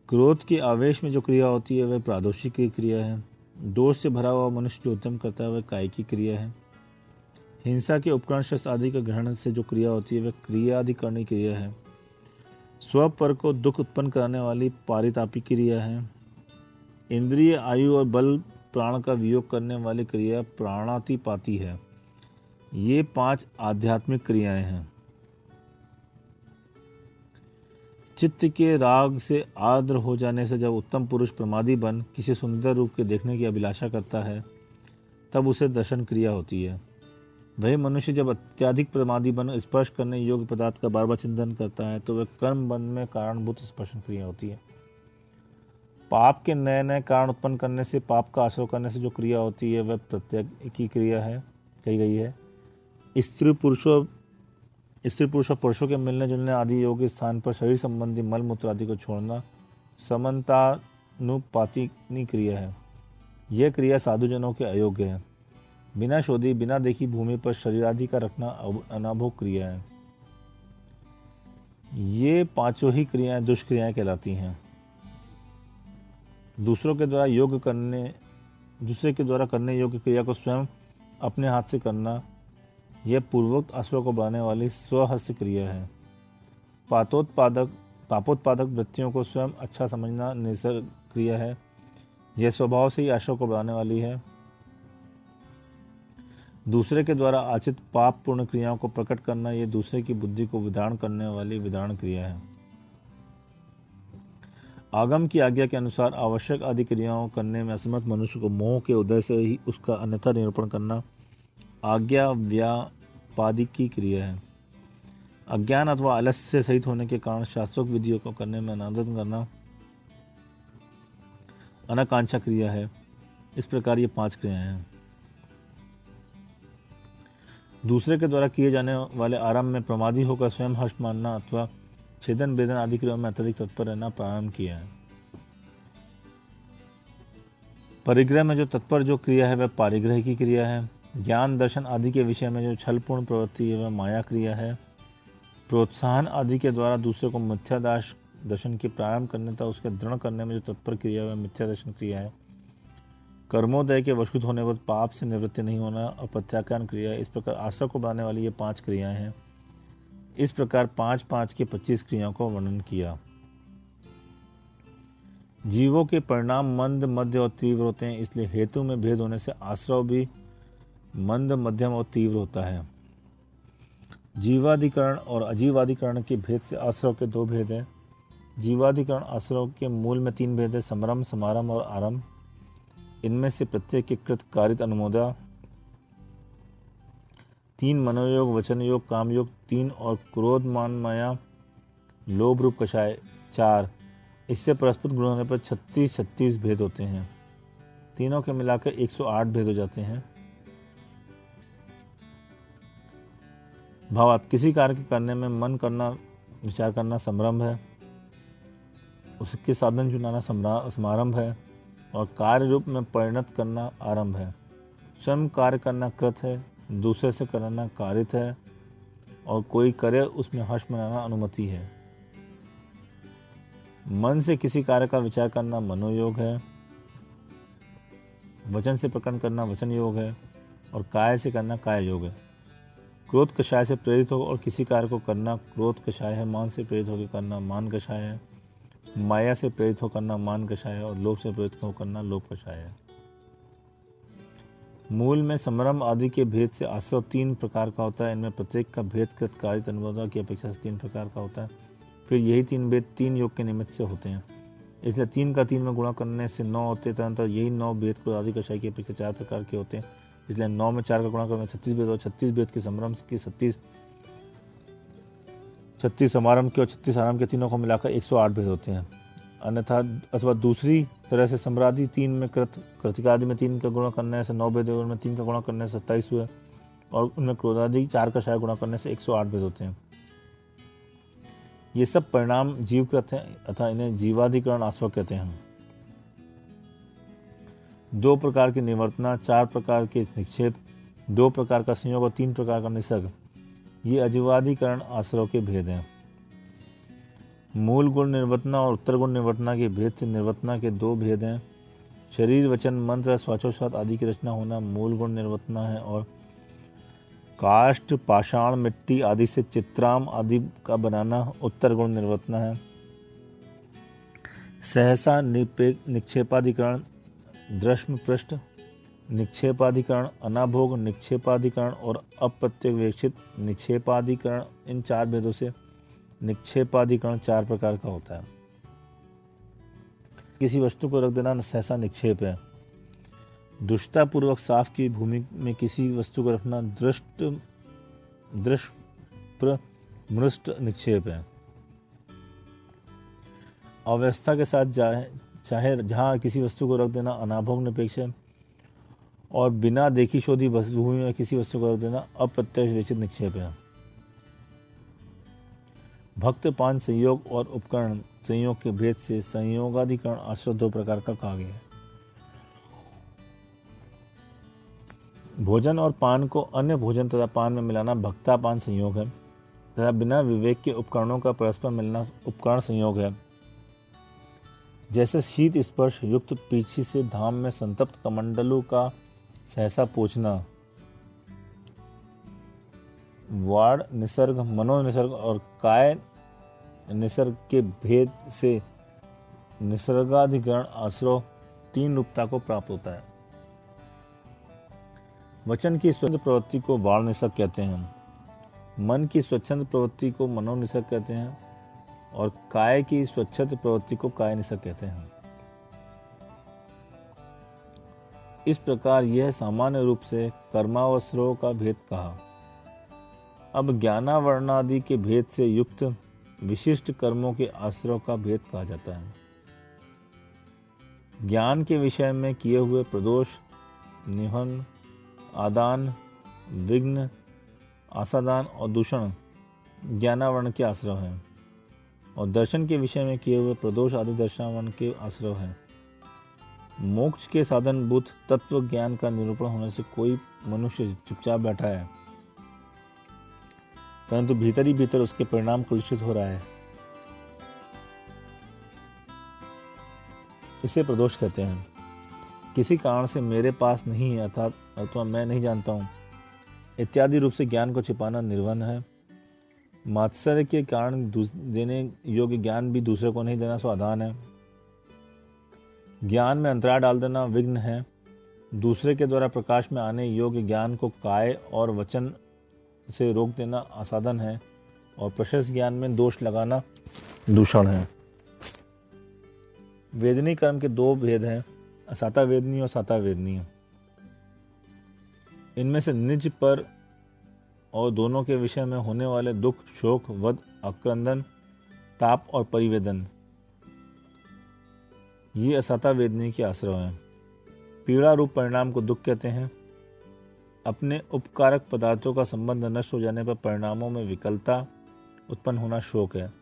क्रोध के आवेश में जो क्रिया होती है वह प्रादोषिक की क्रिया है। दोष से भरा हुआ मनुष्य जो उद्यम करता है वह काय की क्रिया है। हिंसा के उपकरण शस्त्र आदि का ग्रहण से जो क्रिया होती है वह क्रियाधिकरणी क्रिया है। स्व पर को दुख उत्पन्न कराने वाली पारितापी क्रिया है। इंद्रिय, आयु और बल प्राण का वियोग करने वाली क्रिया प्राणातिपाती है। ये 5 आध्यात्मिक क्रियाएं हैं। चित्त के राग से आर्द्र हो जाने से जब उत्तम पुरुष प्रमादी बन किसी सुंदर रूप के देखने की अभिलाषा करता है तब उसे दर्शन क्रिया होती है। वही मनुष्य जब अत्यधिक प्रमादी बन स्पर्श करने योग्य पदार्थ का बार बार चिंतन करता है तो वह कर्म बंध में कारणभूत स्पर्शन क्रिया होती है। पाप के नए नए कारण उत्पन्न करने से पाप का आश्रय करने से जो क्रिया होती है वह प्रत्येक की क्रिया है कही गई है। स्त्री पुरुषों पुरुषों के मिलने जुलने आदि योग्य स्थान पर शरीर संबंधी मल मूत्र आदि को छोड़ना समन्तानुपातिनी क्रिया है। यह क्रिया साधुजनों के अयोग्य है। बिना शोधी बिना देखी भूमि पर शरीर आदि का रखना अनाभोग क्रिया है। ये 5 ही क्रियाएं दुष्क्रियाएं कहलाती हैं। दूसरे के द्वारा करने योग्य क्रिया को स्वयं अपने हाथ से करना यह पूर्वोक्त आश्रव को बढ़ाने वाली स्वहस्य क्रिया है। पापोत्पादक वृत्तियों को स्वयं अच्छा समझना निसर्ग क्रिया है। यह स्वभाव से ही आश्रव को बढ़ाने वाली है। दूसरे के द्वारा आचित पाप पूर्ण क्रियाओं को प्रकट करना यह दूसरे की बुद्धि को विधारण करने वाली विधारण क्रिया है। आगम की आज्ञा के अनुसार आवश्यक आदि क्रियाओं करने में असमर्थ मनुष्य को मोह के उदय से ही उसका अन्यथा निरूपण करना आज्ञा व्यापादिक की क्रिया है। अज्ञान अथवा आलस्य से सहित होने के कारण शास्त्रोक्त विधियों को करने में अनादर करना अनाकांक्षा क्रिया है। इस प्रकार ये 5 क्रियाएं हैं। दूसरे के द्वारा किए जाने वाले आरंभ में प्रमादी होकर स्वयं हर्ष मानना अथवा छेदन भेदन आदि क्रियाओं में अत्यधिक तत्पर रहना प्रारंभ किया है। परिग्रह में जो तत्पर जो क्रिया है वह पारिग्रह की क्रिया है। ज्ञान दर्शन आदि के विषय में जो छलपूर्ण प्रवृत्ति है वह माया क्रिया है। प्रोत्साहन आदि के द्वारा दूसरे को मिथ्या दर्शन की प्रारंभ करने तथा उसके दृढ़ करने में जो तत्पर क्रिया है वह मिथ्या दर्शन क्रिया है। कर्मोदय के वशुत होने पर पाप से निवृत्ति नहीं होना और प्रत्याख्यान क्रिया है। इस प्रकार आश्रय को बढ़ाने वाली ये 5 क्रियाएं हैं। इस प्रकार 5-5 की 25 क्रियाओं का वर्णन किया। जीवों के परिणाम मंद, मध्य और तीव्र होते हैं, इसलिए हेतु में भेद होने से आश्रव भी मंद, मध्यम और तीव्र होता है। जीवाधिकरण और अजीवाधिकरण के भेद से आश्रव के 2 भेद हैं। जीवाधिकरण आश्रव के मूल में 3 भेद है, समरंभ, समारंभ और आरंभ। इनमें से प्रत्येक के कृत कारित अनुमोदा 3, मनोयोग, वचन योग, काम योग 3 और क्रोध मान माया लोभ रूप कषाय 4। इससे परस्पर गुण होने पर 36 भेद होते हैं। तीनों के मिलाकर 108 भेद हो जाते हैं। भावार्थ किसी कार्य के करने में मन करना, विचार करना समरंभ है। उसके साधन चुनाना समारंभ है और कार्य रूप में परिणत करना आरंभ है। स्वयं कार्य करना कृत है, दूसरे से कराना कारित है, और कोई करे उसमें हर्ष मनाना अनुमति है। मन से किसी कार्य का विचार करना मनोयोग है, वचन से प्रकट करना वचन योग है, और काय से करना काय योग है। क्रोध कषाय से प्रेरित हो और किसी कार्य को करना क्रोध कषाय है, मान से प्रेरित होकर करना मान कषाय है, माया से प्रेरित होकर करना मान कषाय है, और लोभ से प्रेरित होकर करना लोभ कषाय है। मूल में समरम आदि के भेद से आश्रव 3 प्रकार का होता है। इनमें प्रत्येक का भेद कृत कारित अनुबोधा की अपेक्षा से 3 प्रकार का होता है। फिर यही 3 भेद 3 योग के निमित्त से होते हैं, इसलिए 3 का 3 में गुणा करने से 9 होते हैं। तदनंतर यही 9 भेद क्रोध आदि कषाय की अपेक्षा 4 प्रकार के होते हैं, इसलिए 9 में 4 का गुणा करने 36 भेद, और 36 भेद के समरम की 36 समारंभ के और 36 आरंभ के तीनों को मिलाकर 108 भेद होते हैं। अन्यथा अथवा दूसरी तरह से सम्रादि 3 में कृतिकादि में 3 का गुणा करने से 9 भेद, में 3 का गुणा करने से 27 हुए, और उनमें क्रोधादि 4 का शाय गुणा करने से 108 भेद होते हैं। ये सब परिणाम जीवकृत हैं अतः इन्हें जीवाधिकरण आश्रव कहते हैं। 2 प्रकार की निवर्तना, 4 प्रकार के निक्षेप, 2 प्रकार का संयोग और 3 प्रकार का निसर्ग, ये अजीवाधिकरण आश्रव के भेद हैं। मूल गुण निवर्तना और उत्तर गुण निवर्तना के भेद से निवर्तना के 2 भेद हैं। शरीर वचन मंत्र स्वाचोस्वाद आदि की रचना होना मूल गुण निवर्तना है, और काष्ठ पाषाण मिट्टी आदि से चित्राम आदि का बनाना उत्तर गुण निवर्तना है। सहसा निक्षेपाधिकरण, दृश्म पृष्ठ निक्षेपाधिकरण, अनाभोग निक्षेपाधिकरण और अप्रत्यवेक्षित निक्षेपाधिकरण, इन 4 भेदों से निक्षेपाधिकरण 4 प्रकार का होता है। किसी वस्तु को रख देना सहसा निक्षेप है। दुष्टतापूर्वक साफ की भूमि में किसी वस्तु को रखना दृष्टमृष्ट निक्षेप है। अव्यवस्था के साथ चाहे जहाँ किसी वस्तु को रख देना अनाभोग निरपेक्ष है, और बिना देखी शोधी भूमि में किसी वस्तु को रख देना अप्रत्यवेक्षित निक्षेप है। भक्त 5 संयोग और उपकरण संयोग के भेद से संयोगाधिकरण आश्रय 2 प्रकार का कहा गया है। भोजन और पान को अन्य भोजन तथा पान में मिलाना भक्तापान संयोग है, तथा बिना विवेक के उपकरणों का परस्पर मिलना उपकरण संयोग है। जैसे शीत स्पर्श युक्त पीछी से धाम में संतप्त कमंडलू का सहसा पोछना, वाड़ निसर्ग मनो निसर्ग और काय निसर्ग के भेद से निसर्गाधिकरण आश्रय 3 रूपता को प्राप्त होता है। वचन की स्वच्छंद प्रवृत्ति को वाड़ निसर्ग कहते हैं, मन की स्वच्छंद प्रवृत्ति को मनो निसर्ग कहते हैं, और काय की स्वच्छंद प्रवृत्ति को काय निसर्ग कहते हैं। इस प्रकार यह सामान्य रूप से कर्मावसरों का भेद कहा। अब ज्ञानावरणादि के भेद से युक्त विशिष्ट कर्मों के आश्रय का भेद कहा जाता है। ज्ञान के विषय में किए हुए प्रदोष, निहन, आदान, विघ्न, आसादान और दूषण ज्ञानावरण के आश्रय हैं, और दर्शन के विषय में किए हुए प्रदोष आदि दर्शनावरण के आश्रय हैं। मोक्ष के साधन भूत तत्व ज्ञान का निरूपण होने से कोई मनुष्य चुपचाप बैठा है, परंतु भीतर ही भीतर उसके परिणाम कलुषित हो रहा है, इसे प्रदोष कहते हैं। किसी कारण से मेरे पास नहीं है अर्थात अथवा मैं नहीं जानता हूँ इत्यादि रूप से ज्ञान को छिपाना निर्वन है। मात्सर्य के कारण देने योग्य ज्ञान भी दूसरे को नहीं देना स्वाधान है। ज्ञान में अंतराय डाल देना विघ्न है। दूसरे के द्वारा प्रकाश में आने योग्य ज्ञान को काय और वचन से रोक देना असाधन है, और प्रशस्त ज्ञान में दोष लगाना दूषण है। वेदनी कर्म के 2 भेद हैं, असाता वेदनीय और साता वेदनीय। इनमें से निज पर और दोनों के विषय में होने वाले दुख, शोक, वध, आक्रंदन, ताप और परिवेदन, ये असाता वेदनीय के आश्रय हैं। पीड़ा रूप परिणाम को दुख कहते हैं। अपने उपकारक पदार्थों का संबंध नष्ट हो जाने पर परिणामों में विकलता उत्पन्न होना शोक है।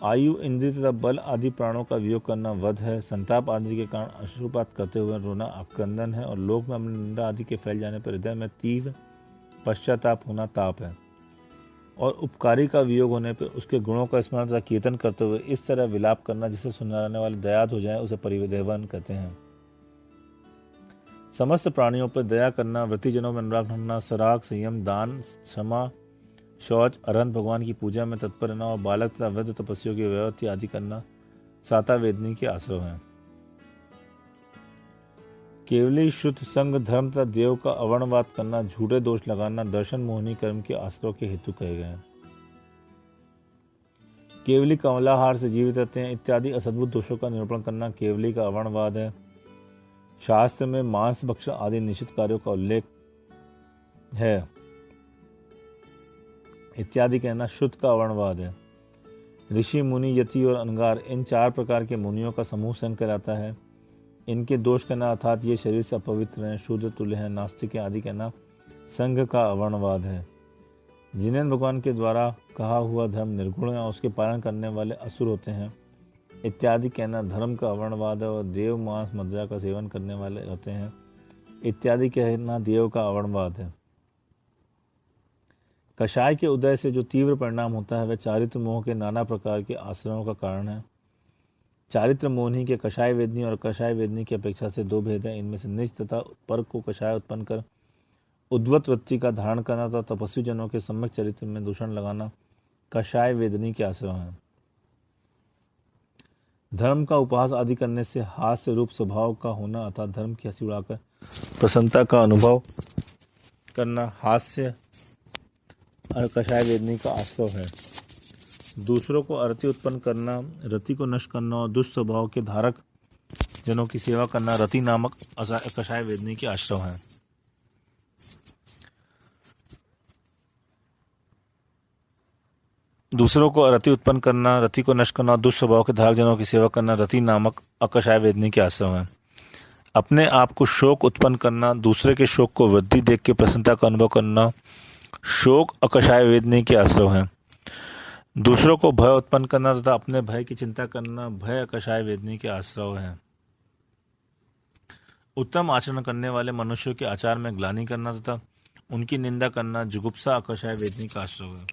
आयु, इंद्रिय तथा बल आदि प्राणों का वियोग करना वध है। संताप आदि के कारण अश्रुपात करते हुए रोना आक्रंदन है। और लोक में अपनी निंदा आदि के फैल जाने पर हृदय में तीव्र पश्चाताप होना ताप है। और उपकारी का वियोग होने पर उसके गुणों का स्मरण तथा कीर्तन करते हुए इस तरह विलाप करना जिसे सुनाने वाले दयाद हो जाए उसे परिदेवन कहते हैं। समस्त प्राणियों पर दया करना, वृत्तिजनों में अनुराग होना, सराग, संयम, दान, क्षमा, शौच, अरहंत भगवान की पूजा में तत्पर रहना और बालक तथा वृद्ध तपस्वियों की व्यवस्था आदि करना साता वेदनी के आश्रव हैं। केवली शुद्ध संग, धर्म तथा देव का अवर्णवाद करना, झूठे दोष लगाना, दर्शन मोहनी कर्म के आश्रव के हेतु कहे गए हैं। केवली कमलाहार से जीवित रहते हैं इत्यादि असद्भुत दोषों का निरूपण करना केवली का अवर्णवाद है। शास्त्र में मांस भक्षण आदि निषिद्ध कार्यों का उल्लेख है इत्यादि कहना शुद्ध का अवर्णवाद है। ऋषि, मुनि, यति और अनगार इन 4 प्रकार के मुनियों का समूह संग कहलाता है। इनके दोष कहना अर्थात ये शरीर से अपवित्र हैं, शूद्र तुल्य हैं, नास्तिक आदि कहना संघ का अवर्णवाद है। जिन्हें भगवान के द्वारा कहा हुआ धर्म निर्गुण है और उसके पालन करने वाले असुर होते हैं इत्यादि कहना धर्म का अवर्णवाद है। और देव मांस मदिरा का सेवन करने वाले रहते हैं इत्यादि कहना देव का अवर्णवाद है। कषाय के उदय से जो तीव्र परिणाम होता है वह चारित्र मोह के नाना प्रकार के आश्रयों का कारण है। चारित्र मोहनी के कषाय वेदनी और कषाय वेदनी की अपेक्षा से 2 भेद हैं। इनमें से निज तथा पर को कषाय उत्पन्न कर उद्वत वृत्ति का धारण करना तथा तपस्वी जनों के सम्यक चरित्र में दूषण लगाना कषाय वेदनी के आश्रय है। धर्म का उपहास आदि करने से हास्य रूप स्वभाव का होना अर्थात धर्म की हंसी उड़ाकर प्रसन्नता का अनुभव करना हास्य और कषाय वेदनी का आश्रय है। दूसरों को अरति उत्पन्न करना, रति को नष्ट करना और दुष्ट स्वभाव के धारक जनों की सेवा करना रति नामक कषाय वेदनी के आश्रय है। दूसरों को अरति उत्पन्न करना, रति को नष्ट करना और दुष्ट स्वभाव के धारक जनों की सेवा करना रति नामक अकषाय वेदनी के आश्रय है। अपने आप को शोक उत्पन्न करना, दूसरे के शोक को वृद्धि देख के प्रसन्नता का अनुभव करना शोक अकषाय वेदनी के आश्रय है। दूसरों को भय उत्पन्न करना तथा अपने भय की चिंता करना भय अकषाय वेदनी के आश्रय है। उत्तम आचरण करने वाले मनुष्यों के आचार में ग्लानि करना तथा उनकी निंदा करना जुगुप्सा अकषाय वेदनी का आश्रय है।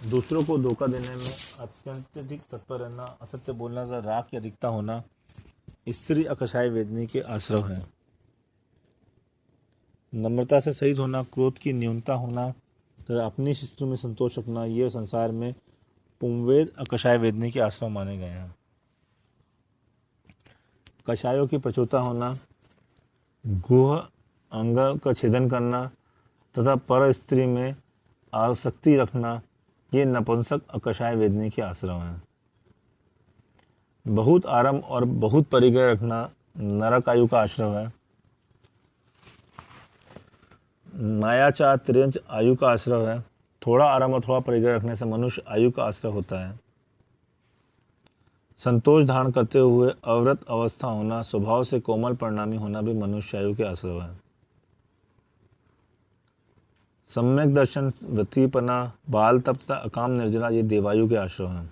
दूसरों को धोखा देने में अत्यंत तत्पर रहना, असत्य बोलना तथा राग की अधिकता होना स्त्री अकषाय वेदनी के आश्रय है। नम्रता से सहित होना, क्रोध की न्यूनता होना तथा अपनी शिष्टों में संतोष रखना ये संसार में पुंवेद अकषाय वेदनी के आश्रय माने गए हैं। कषायों की प्रचुरता होना, गुह अंग का छेदन करना तथा पर स्त्री में आसक्ति रखना ये नपुंसक अकषाय वेदनी के आश्रय हैं। बहुत आराम और बहुत परिग्रह रखना नरक आयु का आश्रय है। मायाचार त्रियंच आयु का आश्रय है। थोड़ा आराम और थोड़ा परिग्रह रखने से मनुष्य आयु का आश्रय होता है। संतोष धारण करते हुए अवृत अवस्था होना, स्वभाव से कोमल परिणामी होना भी मनुष्य आयु के आश्रय है। सम्यक दर्शन, वृत्तिपना, बाल तप तथा अकाम निर्जला ये देवायु के आश्रय हैं।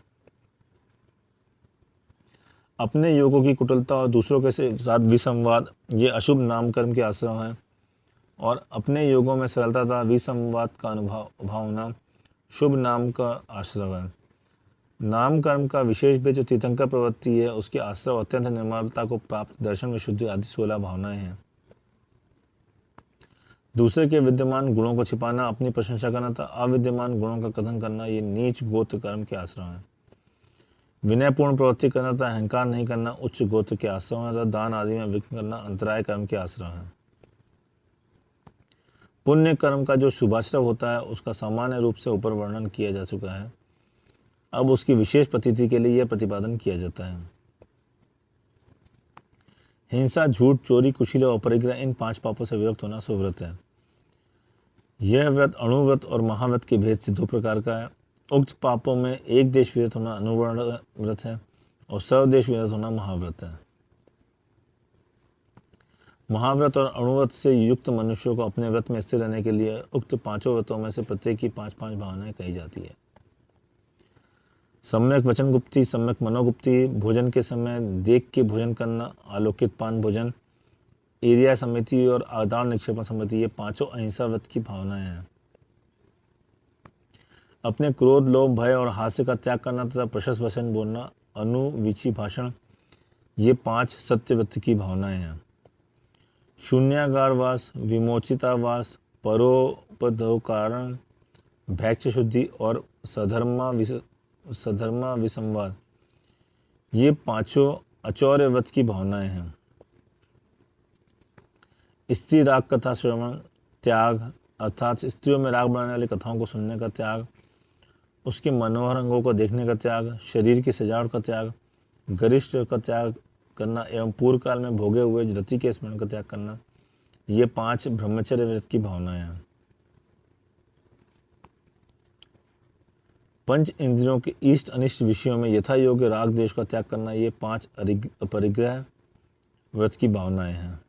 अपने योगों की कुटिलता और दूसरों के साथ विसंवाद ये अशुभ नाम कर्म के आश्रय हैं। और अपने योगों में सरलता तथा विसंवाद का अभाव होना शुभ नाम का आश्रय है। नाम कर्म का विशेष भेद जो तीर्थंकर प्रवृत्ति है उसके आश्रय अत्यंत निर्मलता को प्राप्त, दर्शन में शुद्धि आदि 16 भावनाएं हैं। दूसरे के विद्यमान गुणों को छिपाना, अपनी प्रशंसा करना तथा अविद्यमान गुणों का कथन करना ये नीच गोत्र कर्म के आश्रय हैं। विनयपूर्ण प्रवृत्ति करना तथा अहंकार नहीं करना उच्च गोत्र के आश्रय हैं तथा दान आदि में विघ्न करना अंतराय कर्म के आश्रय हैं। पुण्य कर्म का जो शुभाश्रय होता है उसका सामान्य रूप से ऊपर वर्णन किया जा चुका है। अब उसकी विशेष प्रतीति के लिए यह प्रतिपादन किया जाता है। हिंसा, झूठ, चोरी, कुशील और अपरिग्रह इन 5 पापों से विरक्त होना सुव्रत है। यह व्रत अणुव्रत और महाव्रत के भेद से 2 प्रकार का है। उक्त पापों में एक देश विरत होना अणुवर्ण व्रत है और सर्वदेश विरत होना महाव्रत है। महाव्रत और अणुव्रत से युक्त मनुष्यों को अपने व्रत में स्थिर रहने के लिए उक्त 5 व्रतों में से प्रत्येक की 5-5 भावनाएं कही जाती है। सम्यक वचन गुप्ती, सम्यक मनोगुप्ती, भोजन के समय देख के भोजन करना, आलोकित पान भोजन, एरिया समिति और आदान निक्षेपण समिति, ये पांचों अहिंसा व्रत की भावनाएं हैं। अपने क्रोध, लोभ, भय और हास्य का त्याग करना तथा प्रशस्त वचन बोलना, अनुविची भाषण, ये 5 सत्य व्रत की भावनाएं हैं। शून्यागारवास, विमोचितावास, परोपदोकारण, भैक्ष शुद्धि और सधर्मा विसंवाद, ये पांचों अचौर्य व्रत की भावनाएं हैं। स्त्री राग कथा श्रवण त्याग, अर्थात स्त्रियों में राग बढ़ाने वाली कथाओं को सुनने का त्याग, उसके मनोहर अंगों को देखने का त्याग, शरीर की सजावट का त्याग, गरिष्ठ का त्याग करना एवं पूर्व काल में भोगे हुए रति के स्मरण का त्याग करना, ये 5 ब्रह्मचर्य व्रत की भावनाएं हैं। पंच इंद्रियों के इष्ट अनिष्ट विषयों में यथा योग्य राग द्वेष का त्याग करना, ये 5 अपरिग्रह व्रत की भावनाएं हैं।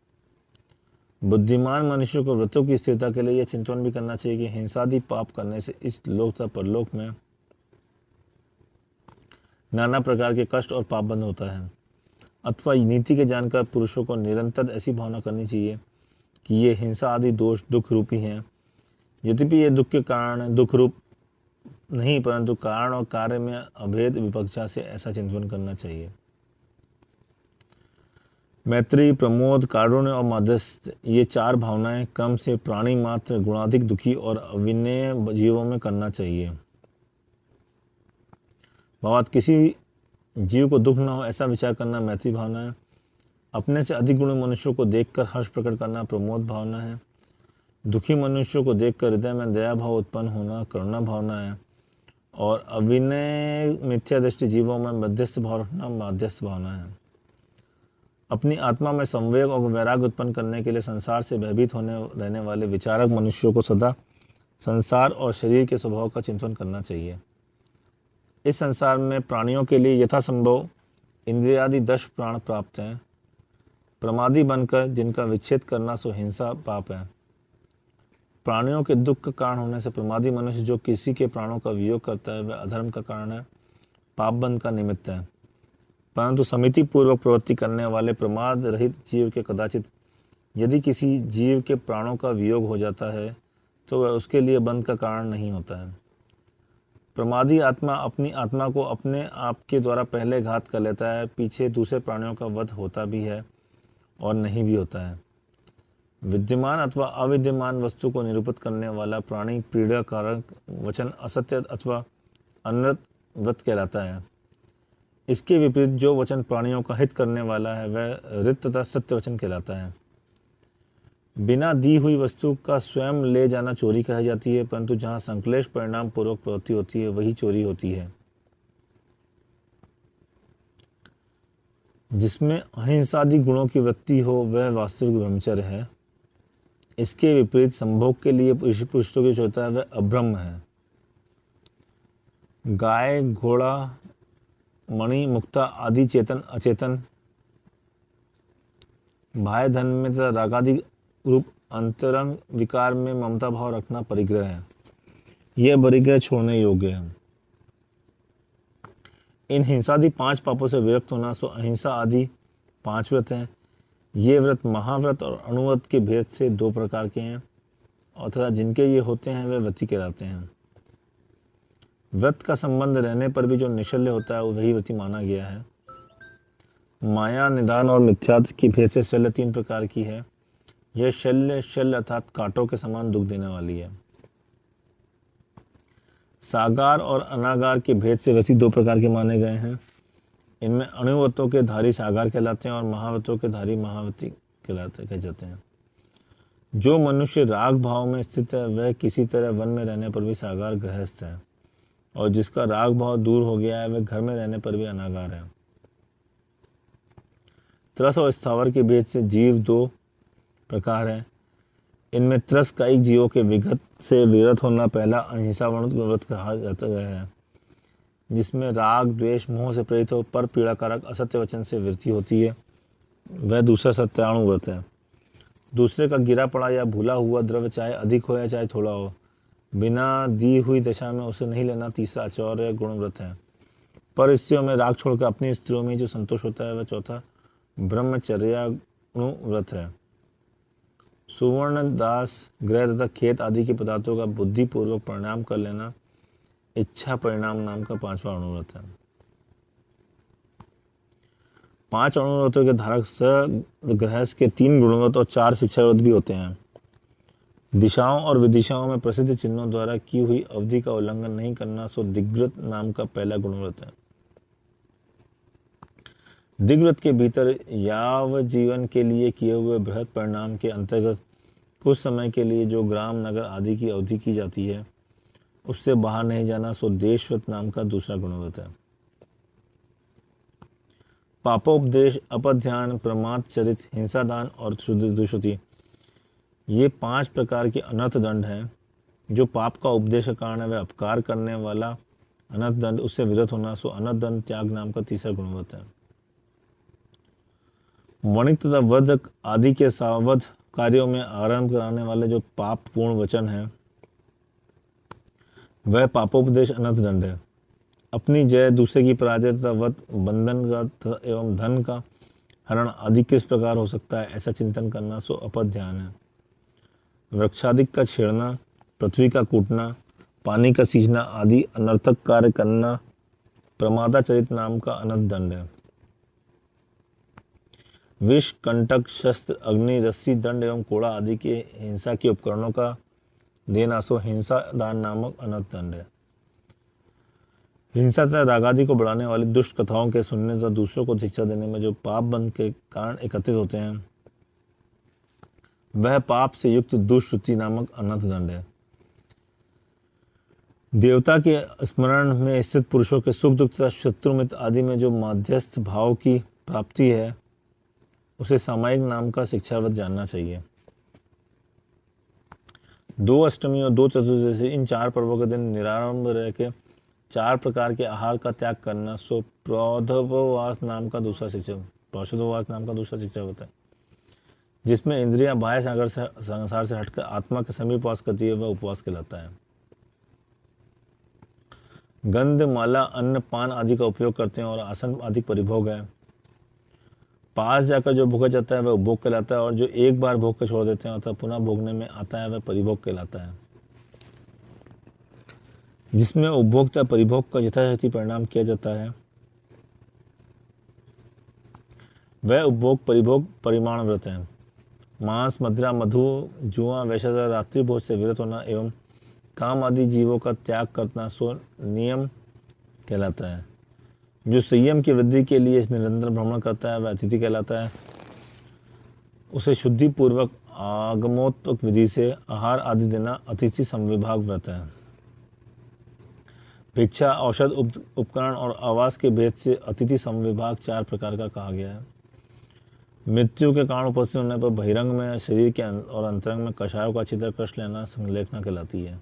बुद्धिमान मनुष्य को व्रतों की स्थिरता के लिए यह चिंतन भी करना चाहिए कि हिंसादि पाप करने से इस लोक तथा परलोक में नाना प्रकार के कष्ट और पाप बंद होता है। अथवा नीति के जानकार पुरुषों को निरंतर ऐसी भावना करनी चाहिए कि ये हिंसा आदि दोष दुख रूपी हैं। यद्यपि ये दुख के कारण दुख रूप नहीं, परंतु कारण और कार्य में अभेद विपक्षा से ऐसा चिंतन करना चाहिए। मैत्री, प्रमोद, कारुण्य और मध्यस्थ, ये 4 भावनाएं क्रम से प्राणी मात्र, गुणाधिक, दुखी और अविनय जीवों में करना चाहिए। भावार्थ, किसी जीव को दुख न हो ऐसा विचार करना मैत्री भावना है। अपने से अधिक गुणी मनुष्यों को देखकर हर्ष प्रकट करना प्रमोद भावना है। दुखी मनुष्यों को देखकर हृदय में दया भाव उत्पन्न होना करुणा भावना है। और अविनय मिथ्या दृष्टि जीवों में मध्यस्थ भाव रखना मध्यस्थ भावना है। अपनी आत्मा में संवेग और वैराग्य उत्पन्न करने के लिए संसार से भयभीत होने रहने वाले विचारक मनुष्यों को सदा संसार और शरीर के स्वभाव का चिंतन करना चाहिए। इस संसार में प्राणियों के लिए यथासंभव इंद्रियादि 10 प्राण प्राप्त हैं। प्रमादी बनकर जिनका विच्छेद करना सो हिंसा पाप है। प्राणियों के दुख का कारण होने से प्रमादी मनुष्य जो किसी के प्राणों का वियोग करता है वह अधर्म का कारण है, पाप बंध का निमित्त है। परंतु समिति पूर्वक प्रवृत्ति करने वाले प्रमाद रहित जीव के कदाचित यदि किसी जीव के प्राणों का वियोग हो जाता है तो वह उसके लिए बंध का कारण नहीं होता है। प्रमादी आत्मा अपनी आत्मा को अपने आप के द्वारा पहले घात कर लेता है, पीछे दूसरे प्राणियों का वध होता भी है और नहीं भी होता है। विद्यमान अथवा अविद्यमान वस्तु को निरूपित करने वाला प्राणी पीड़ा कारक वचन असत्य अथवा अनृत व्रत कहलाता है। इसके विपरीत जो वचन प्राणियों का हित करने वाला है वह ऋत तथा सत्य वचन कहलाता है। बिना दी हुई वस्तु का स्वयं ले जाना चोरी कही जाती है, परंतु जहाँ संश्लेष परिणाम पूर्वक प्रवृत्ति होती है वही चोरी होती है। जिसमें अहिंसादि गुणों की वृत्ति हो वह वास्तविक ब्रह्मचर्य है। इसके विपरीत संभोग के लिए पुरुषों की जो होता है वह अब्रह्म है। गाय, घोड़ा, मणि, मुक्ता आदि चेतन अचेतन बाह्य धन में तथा रागादि रूप अंतरंग विकार में ममता भाव रखना परिग्रह है। यह परिग्रह छोड़ने योग्य है। इन हिंसादि 5 पापों से विरक्त होना सो अहिंसा आदि 5 व्रत हैं। ये व्रत महाव्रत और अणुव्रत के भेद से 2 प्रकार के हैं और तथा जिनके ये होते हैं वे व्रती कहलाते हैं। व्रत का संबंध रहने पर भी जो निश्चल्य होता है वही व्रती माना गया है। माया, निदान और मिथ्यात्व की भेद से शल्य 3 प्रकार की है। यह शल्य अर्थात कांटों के समान दुख देने वाली है। सागार और अनागार के भेद से व्रती 2 प्रकार के माने गए हैं। इनमें अणुव्रतों के धारी सागार कहलाते हैं और महाव्रतों के धारी महाव्रती कह जाते हैं। जो मनुष्य राग भाव में स्थित है वह किसी तरह वन में रहने पर भी सागार गृहस्थ है और जिसका राग भाव दूर हो गया है वह घर में रहने पर भी अनागार है। त्रस और स्थावर के भेद से जीव 2 प्रकार है। इनमें त्रस कायिक जीवों के विगत से विरत होना पहला अहिंसा व्रत कहा जाता है, जिसमें राग द्वेष मोह से प्रेरित हो पर पीड़ाकारक असत्य वचन से वृत्ति होती है, वह दूसरा सत्याणु व्रत है। दूसरे का गिरा पड़ा या भूला हुआ द्रव्य चाहे अधिक हो या चाहे थोड़ा हो बिना दी हुई दशा में उसे नहीं लेना तीसरा आचौर्य गुण व्रत है। पर स्त्रियों में राग छोड़कर अपनी स्त्रियों में जो संतोष होता है वह चौथा ब्रह्मचर्यानुव्रत है। सुवर्ण दास ग्रह तथा खेत आदि के पदार्थों का बुद्धिपूर्वक परिणाम कर लेना इच्छा परिणाम नाम का पांचवा अनुव्रत है। 5 अनुव्रतों के धारक गृहस्थ के 3 गुणव्रत और 4 शिक्षाव्रत भी होते हैं। दिशाओं और विदिशाओं में प्रसिद्ध चिन्हों द्वारा की हुई अवधि का उल्लंघन नहीं करना सो दिग्व्रत नाम का पहला गुणव्रत है। दिग्व्रत के भीतर याव जीवन के लिए किए हुए बृहद परिणाम के अंतर्गत कुछ समय के लिए जो ग्राम नगर आदि की अवधि की जाती है उससे बाहर नहीं जाना सो देशव्रत नाम का दूसरा गुणव्रत है। पापोपदेश, अपध्यान, प्रमाद चरित, हिंसादान और दुष्कृति ये 5 प्रकार के अनर्थ दंड हैं। जो पाप का उपदेश का कारण है वह अपकार करने वाला अनर्थ दंड, उससे विरत होना सो अनर्थ दंड त्याग नाम का तीसरा गुणव्रत है। वणिक तथा वध आदि के सावध कार्यों में आरंभ कराने वाले जो पाप पूर्ण वचन है वह पापोपदेश अनर्थ दंड है। अपनी जय, दूसरे की पराजय तथा वध, बंधन का एवं धन का हरण आदि किस प्रकार हो सकता है ऐसा चिंतन करना सो अपध्यान है। वृक्षादिक का छेड़ना, पृथ्वी का कूटना, पानी का सींचना आदि अनर्थक कार्य करना प्रमादाचरित नाम का अनर्थ दंड है। विष, कंटक, शस्त्र, अग्नि, रस्सी, दंड एवं कोड़ा आदि के हिंसा के उपकरणों का देना सो हिंसा दान नामक अनर्थ दंड है। हिंसा तथा रागादि को बढ़ाने वाली दुष्ट कथाओं के सुनने तथा दूसरों को शिक्षा देने में जो पाप बंध के कारण एकत्रित होते हैं वह पाप से युक्त दुष्कृति नामक अनर्थ दंड है। देवता के स्मरण में स्थित पुरुषों के सुख दुख तथा शत्रु मित्र आदि में जो मध्यस्थ भाव की प्राप्ति है उसे सामायिक नाम का शिक्षाव्रत जानना चाहिए। 2 अष्टमी और 2 चतुर्दशी इन 4 पर्वों के दिन निरारंभ रह के 4 प्रकार के आहार का त्याग करना सो प्रोधववास नाम का दूसरा शिक्षाव्रत है। जिसमें इंद्रियां बाह्य संसार से हटकर आत्मा के समीप वास करती है वह उपवास कहलाता है। गंध, माला, अन्न, पान आदि का उपयोग करते हैं और आसन आदि परिभोग है। पास जाकर जो भोगा जाता है वह उपभोग कहलाता है और जो एक बार भोग कर छोड़ देते हैं अथवा पुनः भोगने में आता है वह परिभोग कहलाता है। जिसमें उपभोग तथा परिभोग का यथाशक्ति परिणाम किया जाता है वह उपभोग परिभोग परिमाण व्रत है। मांस, मदिरा, मधु, जुआ, वैश्याचार, रात्रि भोज से विरत होना एवं काम आदि जीवों का त्याग करना सो नियम कहलाता है। जो संयम की वृद्धि के लिए निरंतर भ्रमण करता है वह अतिथि कहलाता है। उसे शुद्धि पूर्वक आगमोत्तक विधि से आहार आदि देना अतिथि संविभाग व्रत है। भिक्षा, औषध, उपकरण और आवास के भेद से अतिथि संविभाग 4 प्रकार का कहा गया है। मृत्यु के कारण उपस्थित होने पर बहिरंग में शरीर के और अंतरंग में कषायों का अच्छी तरह कष्ट लेना संलेखना कहलाती है।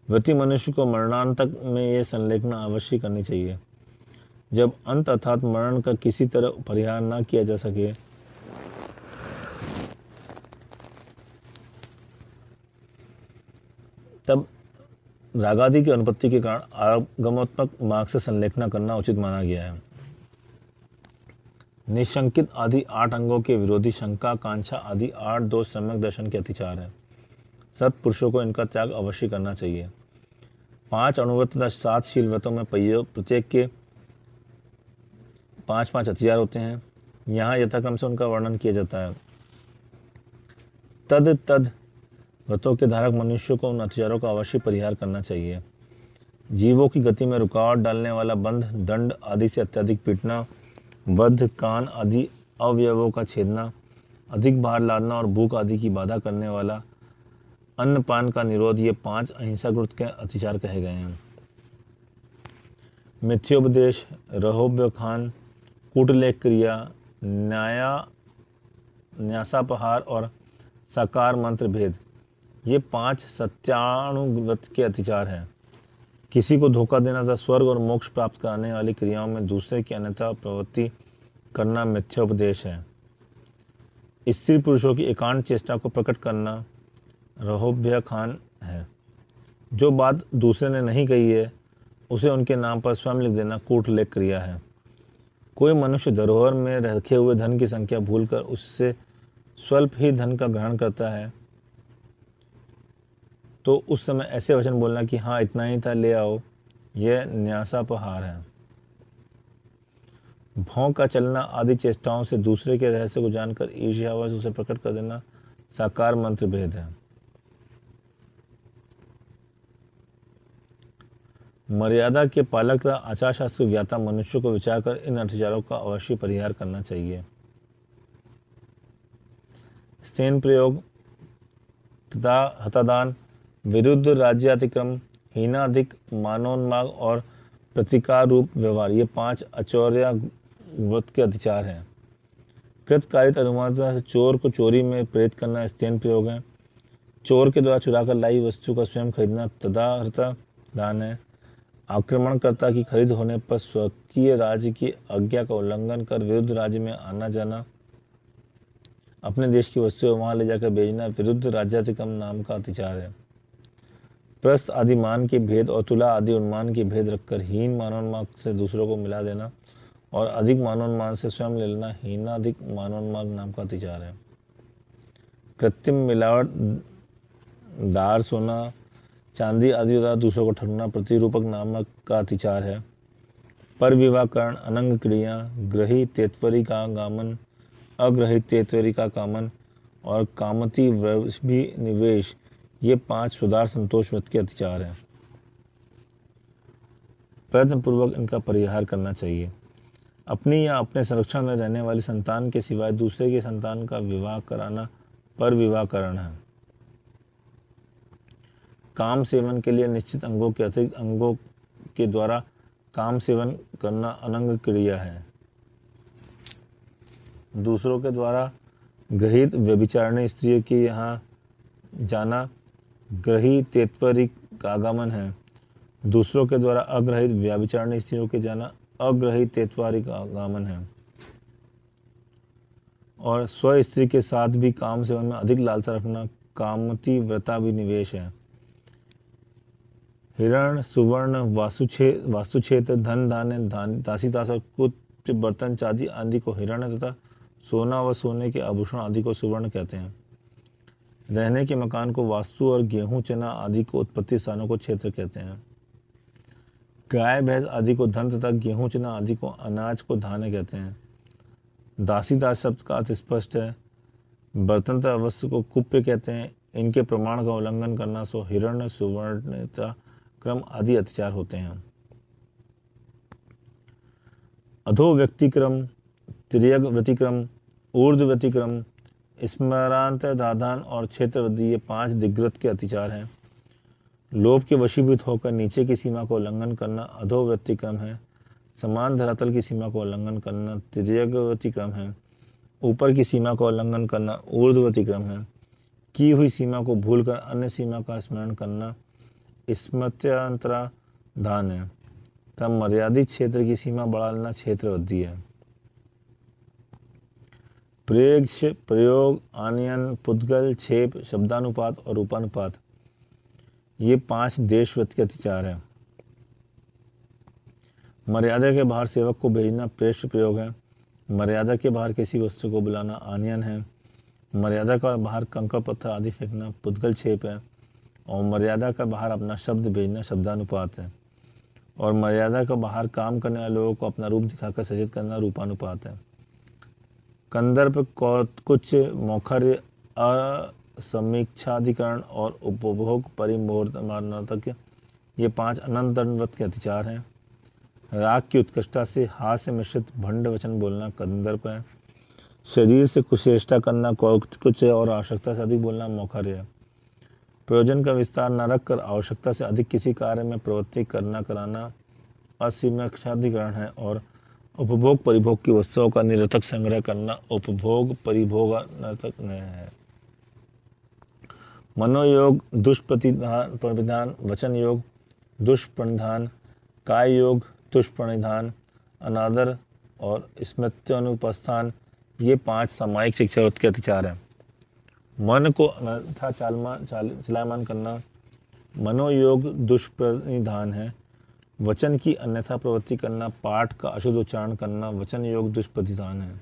व्रती मनुष्य को मरणांतक में यह संलेखना अवश्य करनी चाहिए। जब अंत अर्थात मरण का किसी तरह परिहार न किया जा सके तब रागादि की अनुपत्ति के कारण आगमोत्मक मार्ग से संलेखना करना उचित माना गया है। निशंकित आदि 8 अंगों के विरोधी शंका, कांक्षा आदि 8 दोष सम्यक दर्शन के अतिचार है। सत्पुरुषों को इनका त्याग अवश्य करना चाहिए। 5 अनुव्रत तथा 7 शील व्रतों में प्रत्येक के 5-5 अतिचार होते हैं। यहाँ यथाक्रम से उनका वर्णन किया जाता है। तद व्रतों के धारक मनुष्यों को उन अतिचारों का अवश्य परिहार करना चाहिए। जीवों की गति में रुकावट डालने वाला बंध, दंड आदि से अत्यधिक पीटना, वध, कान आदि अवयवों का छेदना, अधिक भार लादना और भूख आदि की बाधा करने वाला अन्नपान का निरोध, ये 5 अहिंसाकृत के अतिचार कहे गए हैं। मिथ्योपदेश, रहोब्यखान, कूटलेख क्रिया, न्यासापहार और साकार मंत्र भेद, ये 5 सत्यानुव्रत के अतिचार हैं। किसी को धोखा देना तथा स्वर्ग और मोक्ष प्राप्त कराने वाली क्रियाओं में दूसरे की अन्यथा प्रवृत्ति करना मिथ्योपदेश है। स्त्री पुरुषों की एकांत चेष्टा को प्रकट करना रहोब्यखान है। जो बात दूसरे ने नहीं कही है उसे उनके नाम पर स्वयं लिख देना कूटलेख क्रिया है। कोई मनुष्य धरोहर में रखे हुए धन की संख्या भूलकर उससे स्वल्प ही धन का ग्रहण करता है तो उस समय ऐसे वचन बोलना कि हाँ इतना ही था, ले आओ, यह न्यासापहार है। भौं का चलना आदि चेष्टाओं से दूसरे के रहस्य को जानकर ईर्ष्यावश उसे प्रकट कर देना साकार मंत्र भेद है। मर्यादा के पालक तथा आचार शास्त्र ज्ञाता मनुष्य को विचार कर इन अत्याचारों का अवश्य परिहार करना चाहिए। स्तेन प्रयोग तथा हतादान, विरुद्ध राज्यातिक्रम, हीनाधिक, मानोन्माग और प्रतिकार रूप व्यवहार, ये 5 अचौर्या व्रत के अतिचार हैं। कृतकारित अनुमानता से चोर को चोरी में प्रेरित करना स्तेन प्रयोग है। चोर के द्वारा चुराकर लाई वस्तु का स्वयं खरीदना तदाहृता दान है। आक्रमणकर्ता की खरीद होने पर स्वकीय राज्य की आज्ञा का उल्लंघन कर विरुद्ध राज्य में आना जाना, अपने देश की वस्तुएं वहां ले जाकर बेचना विरुद्ध राज्यातिक्रम नाम का अतिचार है। प्रस्थ आदि मान के भेद और तुला आदि उन्मान के भेद रखकर हीन मानोन्माग से दूसरों को मिला देना और अधिक मानोन्मान से स्वयं ले लेना हीनाधिक मानोन्माग नाम का अतिचार है। कृत्रिम मिलावट, दार सोना, चांदी आदि द्वारा दूसरों को ठगना प्रतिरूपक नामक का अतिचार है। पर विवाहकरण, अनंग क्रिया, ग्रही तेत्वरी का गामन, अग्रहित तेत्वरी का कामन और कामती भी निवेश, ये 5 सुधार संतोष व्रत के अतिचार हैं। प्रयत्नपूर्वक इनका परिहार करना चाहिए। अपनी या अपने संरक्षण में रहने वाली संतान के सिवाय दूसरे की संतान का विवाह कराना पर विवाहकरण है। काम सेवन के लिए निश्चित अंगों के अतिरिक्त अंगों के द्वारा काम सेवन करना अनंग क्रिया है। दूसरों के द्वारा ग्रहित व्यभिचारिणी स्त्रियों के यहाँ जाना ग्रही तेत्वरी का आगमन है। दूसरों के द्वारा अग्रहित व्यभिचारिणी स्त्रियों के जाना अग्रहित तेत्वारी का आगमन है। और स्व स्त्री के साथ भी काम सेवन में अधिक लालसा रखना कामती व्रताभिनिवेश है। हिरण, सुवर्ण, वास्तुक्षेत्र, धन धान्य, दासी दास और कुछ बर्तन चांदी आदि को हिरण तथा सोना व सोने के आभूषण आदि को सुवर्ण कहते हैं। रहने के मकान को वास्तु और गेहूं चना आदि को उत्पत्ति स्थानों को क्षेत्र कहते हैं। गाय भैंस आदि को धन तथा गेहूं चना आदि को अनाज को धान्य कहते हैं। दासी दास शब्द का अर्थ स्पष्ट है। बर्तन तथा वस्तु को कुप्य कहते हैं। इनके प्रमाण का उल्लंघन करना सो हिरण्य, सुवर्णता, क्रम आदि अत्याचार होते हैं। अधो व्यक्तिक्रम, तिर्यक व्यतिक्रम, ऊर्ध्व व्यतिक्रम, स्मरांत दाधान और क्षेत्रवृद्धि, ये 5 दिग्गत के अतिचार हैं। लोभ के वशीभूत होकर नीचे की सीमा को उल्लंघन करना अधो व्यतिक्रम है। समान धरातल की सीमा को उल्लंघन करना तिर्यक व्यतिक्रम है। ऊपर की सीमा का उल्लंघन करना ऊर्ध्व व्यतिक्रम है। की हुई सीमा को भूलकर अन्य सीमा का स्मरण करना स्मृत्यांतरा दान है। तब मर्यादित क्षेत्र की सीमा बढ़ा लेना क्षेत्रवृद्धि है। प्रेक्ष, प्रयोग, आनयन, पुद्गल, छेप, शब्दानुपात और रूपानुपात, ये 5 देशव्रत के अतिचार हैं। मर्यादा के बाहर सेवक को भेजना प्रेक्ष प्रयोग है। मर्यादा के बाहर किसी वस्तु को बुलाना आनयन है। मर्यादा का बाहर कंकड़ पत्थर आदि फेंकना पुद्गल छेप है। और मर्यादा का बाहर अपना शब्द भेजना शब्दानुपात है। और मर्यादा का बाहर काम करने वाले लोगों को अपना रूप दिखाकर सचेत करना रूपानुपात है। कंदर्प, कुछ, मौखर्य, असमीक्षाधिकरण और उपभोग परिमोर्तक, ये 5 अनंत व्रत के अतिचार हैं। राग की उत्कृष्टता से हास्य मिश्रित भंड वचन बोलना कंदर्प है। शरीर से कुचेष्टा करना कुछ और आवश्यकता से अधिक बोलना मौखर्य है। प्रयोजन का विस्तार न रखकर आवश्यकता से अधिक किसी कार्य में प्रवृत्ति करना कराना असमीक्षाधिकरण है। और उपभोग परिभोग की वस्तुओं का निरर्थक संग्रह करना उपभोग परिभोग नर्तक है। मनोयोग दुष्प्रतिधान, वचन योग दुष्प्रणिधान, काय योग दुष्प्रणिधान, अनादर और स्मृत्यानुपस्थान, ये 5 सामायिक शिक्षा के अतिचार हैं। मन को अनथा चलायमान करना मनोयोग दुष्प्रणिधान है। वचन की अन्यथा प्रवृत्ति करना, पाठ का अशुद्ध उच्चारण करना वचन योग दुष्प्रतिधान है।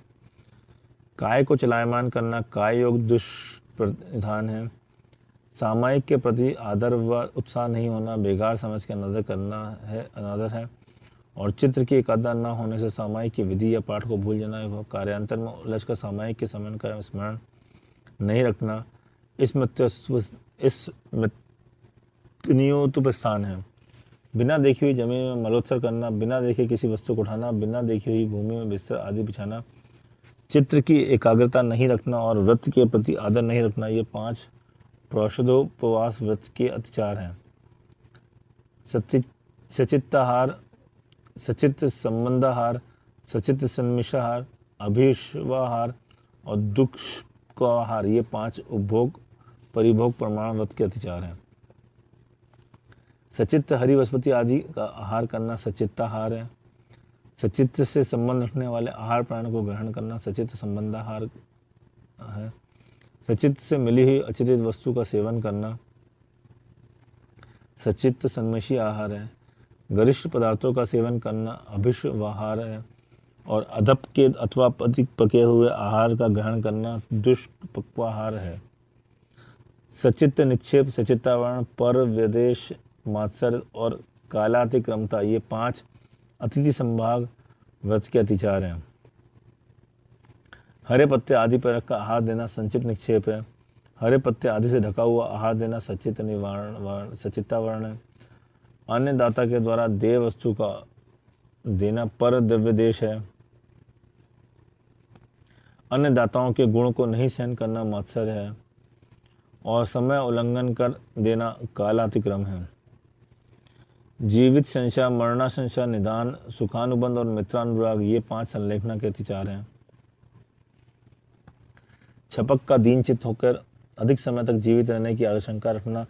काय को चलायमान करना काय योग दुष्प्रतिधान है। सामायिक के प्रति आदर व उत्साह नहीं होना बेगार समझ के अनादर करना है, अनादर है। और चित्र की एकाग्रता न होने से सामायिक की विधि या पाठ को भूल जाना एवं कार्यांतर में उलझ कर सामायिक के समन का स्मरण नहीं रखना इस मृत्युनियोतुपस्थान है। बिना देखी हुई जमीन में मलोत्सर करना, बिना देखे किसी वस्तु को उठाना, बिना देखी हुई भूमि में बिस्तर आदि बिछाना, चित्र की एकाग्रता नहीं रखना और व्रत के प्रति आदर नहीं रखना, ये 5 प्रौषधोपवास व्रत के अतिचार हैं। सचित्ताहार, सचित्त संबंधाहार, सचित्त सन्मिषाहार, अभिश्वाहार और दुख का आहार, ये 5 उपभोग परिभोग प्रमाण व्रत के अतिचार हैं। सचित्त हरि वनस्पति आदि का आहार करना सचित्ताहार है। सचित्त से संबंध रखने वाले आहार प्राण को ग्रहण करना सचित्त संबंधाहार है। सचित्त से मिली हुई अचित वस्तु का सेवन करना सचित्त सन्मिषी आहार है। गरिष्ठ पदार्थों का सेवन करना अभिश्वाहार है। और अधप के अथवा अधिक पके हुए आहार का ग्रहण करना दुष्पक्वाहार है। सचित्त निक्षेप, सचित्तावरण, पर विदेश, मात्सर्य और कालातिक्रमता, ये 5 अतिथि संभाग व्रत के अतिचार हैं। हरे पत्ते आदि पर रखकर आहार देना संचित निक्षेप है। हरे पत्ते आदि से ढका हुआ आहार देना सचित्त निवारण सचित्तावरण है। अन्य दाता के द्वारा देय वस्तु का देना पर दिव्यदेश है। अन्य दाताओं के गुण को नहीं सहन करना मात्सर्य है। और समय उल्लंघन कर देना कालातिक्रम है। जीवित संशय, मरणाशंसा, निदान, सुखानुबंध और मित्रानुराग, ये 5 संलेखना के अतिचार हैं। छपक का दीन चित्त होकर अधिक समय तक जीवित रहने की आशंका रखना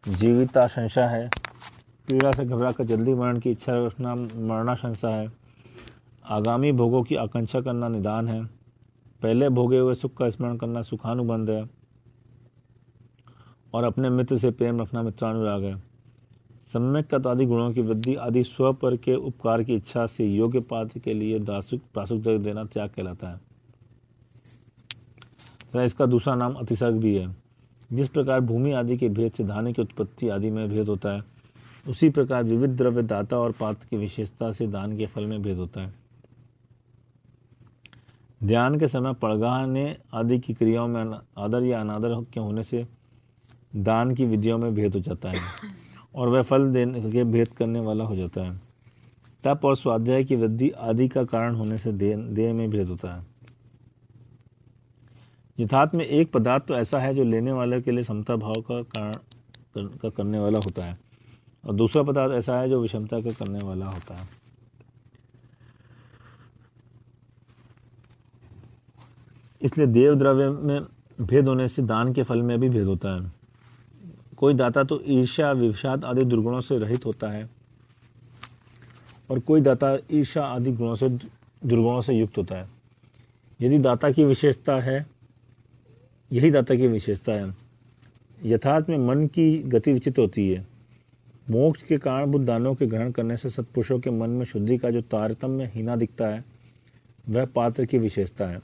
जीविताशंसा है। पीड़ा से घबराकर जल्दी मरण की इच्छा रखना मरणाशंसा है। आगामी भोगों की आकांक्षा करना निदान है। पहले भोगे हुए सुख का स्मरण करना सुखानुबंध है। और अपने मित्र से प्रेम रखना मित्रानुराग है। सम्यक आदि गुणों की वृद्धि आदि स्व पर के उपकार की इच्छा से योग्य पात्र के लिए प्रासुक देना त्याग कहलाता है। इसका दूसरा नाम अतिसर्ग भी है। जिस प्रकार भूमि आदि के भेद से धान्य की उत्पत्ति आदि में भेद होता है, उसी प्रकार विविध द्रव्य दाता और पात्र की विशेषता से दान के फल में भेद होता है। ध्यान के समय पड़गाने आदि की क्रियाओं में आदर या अनादर के होने से दान की विधियों में भेद हो जाता है और वह फल देने के भेद करने वाला हो जाता है। तप और स्वाध्याय की वृद्धि आदि का कारण होने से देह में भेद होता है। यथार्थ में एक पदार्थ तो ऐसा है जो लेने वाले के लिए समता भाव का कारण करने वाला होता है और दूसरा पदार्थ ऐसा है जो विषमता का करने वाला होता है। इसलिए देव द्रव्य में भेद होने से दान के फल में भी भेद होता है। कोई दाता तो ईर्ष्या, विषाद आदि दुर्गुणों से रहित होता है और कोई दाता ईर्ष्या आदि गुणों से दुर्गुणों से युक्त होता है। यही दाता की विशेषता है। यथार्थ में मन की गति विचित्र होती है। मोक्ष के कारणभूत दानों के ग्रहण करने से सत्पुरुषों के मन में शुद्धि का जो तारतम्य हीना दिखता है, वह पात्र की विशेषता है।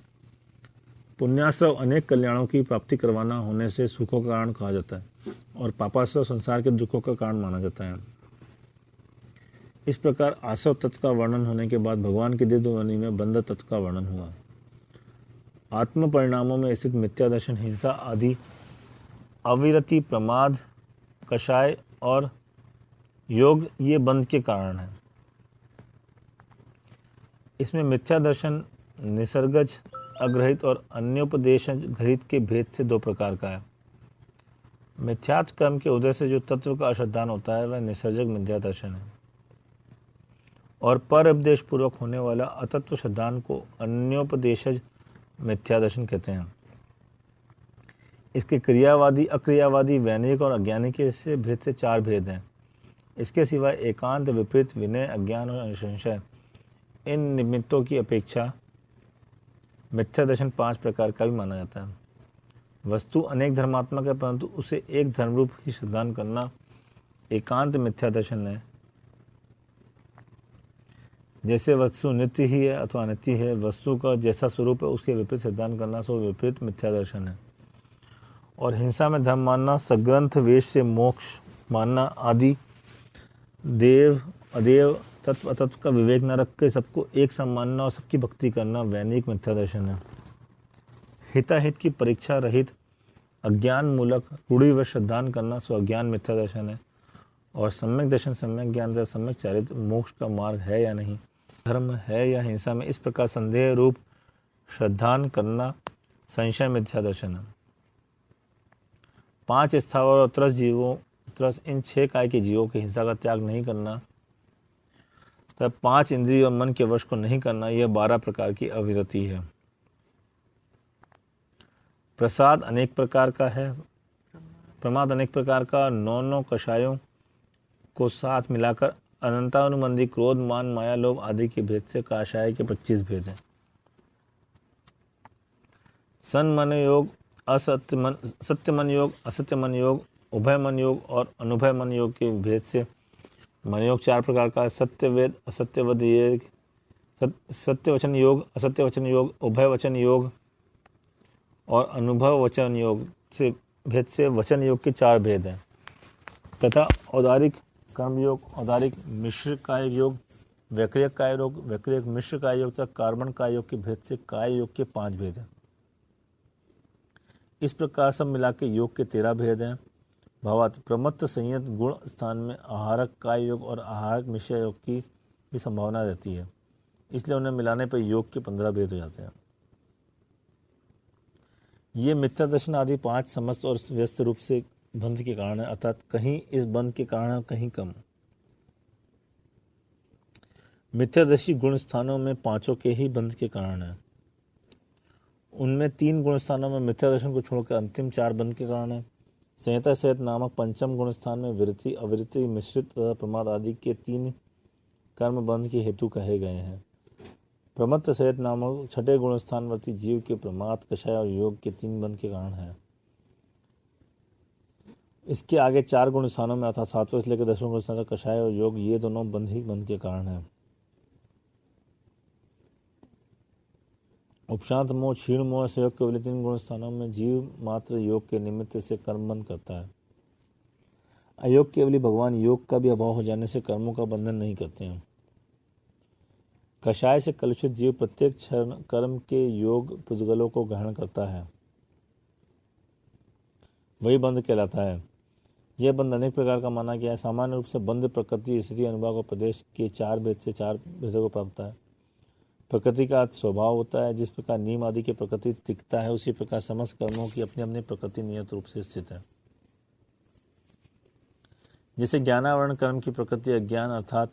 पुण्याश्रव अनेक कल्याणों की प्राप्ति करवाना होने से सुखों का कारण कहा जाता है और पापाश्रव संसार के दुखों का कारण माना जाता है। इस प्रकार आसव तत्व का वर्णन होने के बाद भगवान की दिव्यवाणी में बंध तत्व का वर्णन हुआ। आत्म परिणामों में स्थित मिथ्या दर्शन, हिंसा आदि, अविरति, प्रमाद, कषाय और योग, ये बंध के कारण हैं। इसमें मिथ्या दर्शन निसर्गज अग्रहित और अन्योपदेश घृत के भेद से 2 प्रकार का है। मिथ्यात्व कर्म के उदय से जो तत्व का अश्रद्धान होता है वह निसर्जक मिथ्या दर्शन है और पर उपदेश पूर्वक होने वाला अतत्व श्रद्धान को अन्योपदेशज मिथ्या दर्शन कहते हैं। इसके क्रियावादी, अक्रियावादी, वैनिक और अज्ञानी के से भेद से 4 भेद हैं। इसके सिवाय एकांत, विपरीत, विनय, अज्ञान और अनुसंशय, इन निमित्तों की अपेक्षा मिथ्या दर्शन 5 प्रकार का भी माना जाता है। वस्तु अनेक धर्मात्मक है परंतु उसे एक धर्मरूप ही श्रद्धान करना एकांत मिथ्या दर्शन है। जैसे वस्तु नित्य ही है अथवा अनित्य है, वस्तु का जैसा स्वरूप है उसके विपरीत सिद्धांत करना सो विपरीत मिथ्या दर्शन है। और हिंसा में धर्म मानना, सग्रंथ वेश से मोक्ष मानना आदि, देव अदेव तत्व अतत्व का विवेक न रख के सबको एक सम मानना और सबकी भक्ति करना वैनिक मिथ्या दर्शन है। हिताहित की परीक्षा रहित अज्ञान मूलक रूढ़िवश श्रद्धान करना सो अज्ञान मिथ्या दर्शन है। और सम्यक दर्शन, सम्यक ज्ञान तथा सम्यक चारित्र मोक्ष का मार्ग है या नहीं, धर्म है या हिंसा में, इस प्रकार संदेह रूप श्रद्धान करना संशय मिथ्या दर्शन है। 5 स्थावर और त्रस इन 6 काय के जीवों की हिंसा का त्याग नहीं करना तब 5 इंद्रिय और मन के वश को नहीं करना, यह 12 प्रकार की अविरति है। प्रसाद अनेक प्रकार का है, प्रमाद अनेक प्रकार का, 9 कषायों को साथ मिलाकर अनंतानुबंधी क्रोध मान माया लोभ आदि के भेद से काषाय के 25 भेद हैं। सन्मन योग, सत्य मन योग, असत्य मन योग, उभय मन योग और अनुभय मन योग के भेद से मन योग 4 प्रकार का, सत्यवेद असत्यवद योग, सत्य वचन योग, असत्य वचन योग, उभय वचन योग और अनुभव वचन योग से भेद से वचन योग के 4 भेद हैं। तथा औदारिक कर्म योग, औदारिक मिश्र काय योग, वैक्रियक काय योग, वैक्रियक मिश्र काय योग तथा कार्बन काय योग के भेद से काय योग के 5 भेद हैं। इस प्रकार सब मिला के योग के 13 भेद हैं। भावार्थ प्रमत्त संयत गुण स्थान में आहारक काय योग और आहारक मिश्र योग की भी संभावना रहती है, इसलिए उन्हें मिलाने पर योग के 15 भेद हो जाते हैं। ये मिथ्या दर्शन आदि 5 समस्त और व्यस्त रूप से बंध के कारण है, अर्थात कहीं इस बंध के कारण है, कहीं कम। मिथ्यादर्शी गुण स्थानों में 5 के ही बंध के कारण है। उनमें 3 गुण स्थानों में मिथ्या दर्शन को छोड़कर अंतिम 4 बंध के कारण है। संहिता सहित नामक पंचम गुण स्थान में विरति, अविरति, मिश्रित तथा प्रमाद आदि के 3 कर्म बंध के हेतु कहे गए हैं। प्रमत्त सहित नामक 6ठे गुण स्थानवर्ती जीव के प्रमाद, कषाय और योग के 3 बंध के कारण है। इसके आगे 4 गुण स्थानों में अर्थात 7वें से लेकर 10वें गुण स्थान तक कषाय और योग, ये दोनों बंध ही बंध के कारण है। उपशांत मोह, क्षीण मोह, सहयोग के वाले 3 गुण स्थानों में जीव मात्र योग के निमित्त से कर्म बंध करता है। अयोग केवली भगवान योग का भी अभाव हो जाने से कर्मों का बंधन नहीं करते हैं। कषाय से कलुषित जीव प्रत्येक क्षण कर्म के योग पुद्गलों को ग्रहण करता है, वही बंध कहलाता है। यह बंध अनेक प्रकार का माना गया है। सामान्य रूप से बंध प्रकृति, स्थिति, अनुभाग और प्रदेश के 4 भेद से 4 भेदों को प्राप्त है। प्रकृति का अर्थ स्वभाव होता है। जिस प्रकार नीम आदि की प्रकृति टिकता है, उसी प्रकार समस्त कर्मों की अपनी अपनी प्रकृति नियत रूप से स्थित है। जैसे ज्ञानावरण कर्म की प्रकृति अज्ञान अर्थात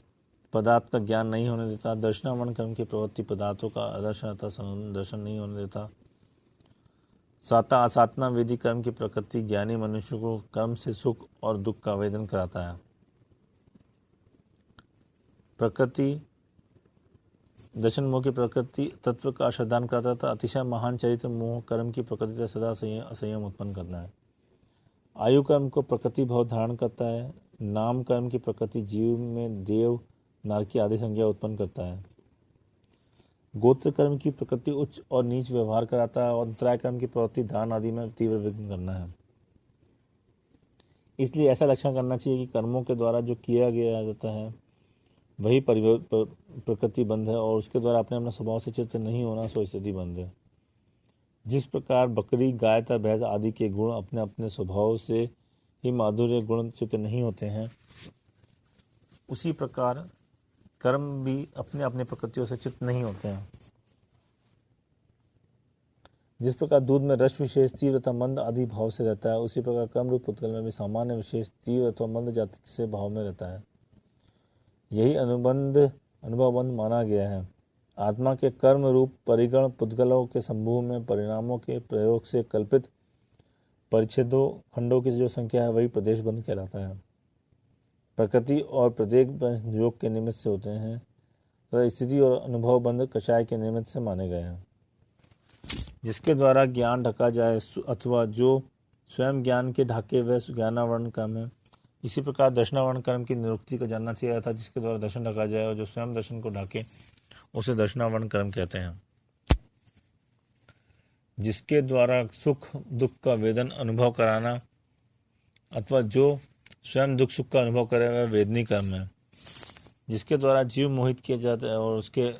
पदार्थ का ज्ञान नहीं होने देता, दर्शनावरण कर्म की प्रवृत्ति पदार्थों का अदर्शन अर्थात दर्शन नहीं होने देता, साता आसातना वेदी कर्म की प्रकृति ज्ञानी मनुष्य को कर्म से सुख और दुख का आवेदन कराता है। प्रकृति दर्शन मोह की प्रकृति तत्व का श्रद्धान कराता था। अतिशय महान चरित्र मोह कर्म की प्रकृति से सदा असंयम उत्पन्न करना है। आयु कर्म को प्रकृति भाव धारण करता है। नाम कर्म की प्रकृति जीव में देव नारकी आदि संज्ञा उत्पन्न करता है। गोत्र कर्म की प्रकृति उच्च और नीच व्यवहार कराता है और अंतराय कर्म की प्रवृत्ति दान आदि में तीव्र विघ्न करना है। इसलिए ऐसा लक्षण करना चाहिए कि कर्मों के द्वारा जो किया गया जाता है वही प्रकृति बंध है और उसके द्वारा अपने अपने स्वभाव से चित्त नहीं होना सो स्थिति बंध है। जिस प्रकार बकरी गाय तथा भैंस आदि के गुण अपने अपने स्वभाव से ही माधुर्य गुण चित्त नहीं होते हैं, उसी प्रकार कर्म भी अपने अपने प्रकृतियों से चित्त नहीं होते हैं। जिस प्रकार दूध में रस विशेष तीव्र अथवा मंद आदि भाव से रहता है, उसी प्रकार कर्म रूप पुद्गल में भी सामान्य विशेष तीव्र अथवा मंद जाति से भाव में रहता है। यही अनुभवबंध माना गया है। आत्मा के कर्म रूप परिगण पुद्गलों के समूह में परिणामों के प्रयोग से कल्पित परिच्छेदों खंडों की जो संख्या है वही प्रदेश बंध कहलाता है। प्रकृति और प्रत्येक योग के निमित्त से होते हैं तथा स्थिति और अनुभव बंध कषाय के निमित्त से माने गए हैं। जिसके द्वारा ज्ञान ढका जाए अथवा जो स्वयं ज्ञान के ढाके वह ज्ञानावरण कर्म है, इसी प्रकार दर्शनावरण कर्म की निरुक्ति को जानना चाहिए था, जिसके द्वारा दर्शन ढका जाए, और जो स्वयं दर्शन को ढके उसे दर्शनावरण कर्म कहते हैं। जिसके द्वारा सुख दुख का वेदन अनुभव कराना अथवा जो स्वयं दुख सुख का अनुभव करे वह वेदनी कर्म है। जिसके द्वारा जीव मोहित किया जाता है और उसके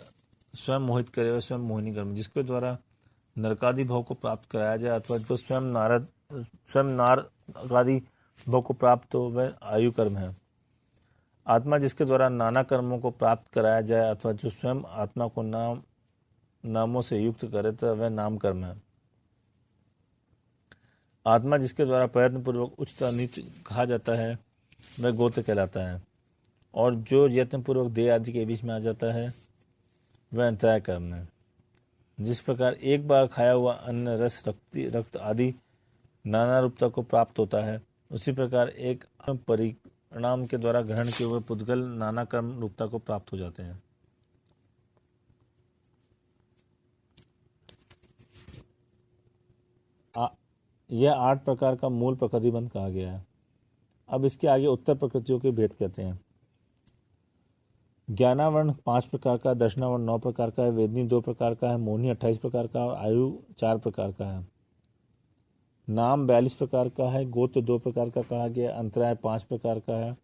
स्वयं मोहित करे वह स्वयं मोहिनी कर्म। जिसके द्वारा नरकादि भाव को प्राप्त कराया जाए अथवा जो स्वयं नारकादि भाव को प्राप्त हो वह आयु कर्म है। आत्मा जिसके द्वारा नाना कर्मों को प्राप्त कराया जाए अथवा जो स्वयं आत्मा को नामों से युक्त करे तो वह नाम कर्म है। आत्मा जिसके द्वारा प्रयत्न पूर्वक उच्च नीच कहा जाता है वह गोत्र कहलाता है, और जो यत्न पूर्वक देह आदि के बीच में आ जाता है वह अंतराय कर्म है। जिस प्रकार एक बार खाया हुआ अन्न रस रक्त आदि नाना रूपता को प्राप्त होता है, उसी प्रकार एक परिणाम के द्वारा ग्रहण किए हुए पुद्गल नाना कर्म रूपता को प्राप्त हो जाते हैं। यह 8 प्रकार का मूल प्रकृतिबंध कहा गया है। अब इसके आगे उत्तर प्रकृतियों के भेद कहते हैं। ज्ञानावरण 5 प्रकार का, दर्शनावरण 9 प्रकार का है, वेदनी 2 प्रकार का है, मोहिनी 28 प्रकार का और आयु 4 प्रकार का है। नाम 42 प्रकार का है, गोत्र 2 प्रकार का कहा गया, अंतराय 5 प्रकार का है।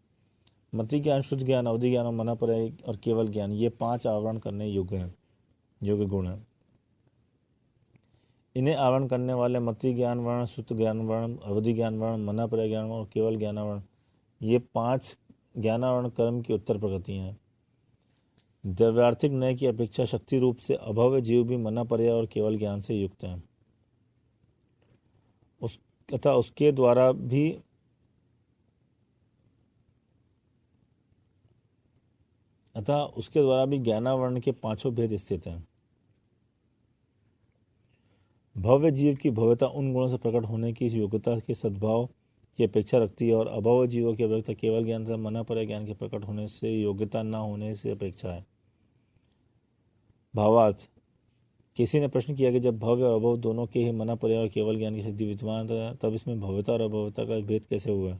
मति ज्ञान, शुद्ध ज्ञान, अवधि ज्ञान और मनापरय और केवल ज्ञान, ये 5 आवरण करने योग्य हैं, योग्य गुण हैं। इन्हें आवरण करने वाले मति ज्ञान वर्ण, शुद्ध ज्ञान वर्ण, अवधि ज्ञान वर्ण, मनापरय ज्ञान वर्ण और केवल ज्ञानावरण, ये 5 ज्ञानावरण कर्म की उत्तर प्रकृति हैं। द्रव्यार्थिक न्याय की अपेक्षा शक्ति रूप से अभव्य जीव भी मनापरय और केवल ज्ञान से युक्त हैं। उसके द्वारा भी ज्ञानावरण के 5 भेद स्थित हैं। भव्य जीव की भव्यता उन गुणों से प्रकट होने की योग्यता के सद्भाव की अपेक्षा रखती है, और अभव्य जीवों की अपेक्षा केवल ज्ञान से मनापरय ज्ञान के प्रकट होने से योग्यता न होने से अपेक्षा है। भावार्थ, किसी ने प्रश्न किया कि जब भव्य और अभव्य दोनों के ही मनापरय और केवल ज्ञान की शक्ति विद्यमान है, तब इसमें भव्यता और अभव्यता का भेद कैसे हुआ?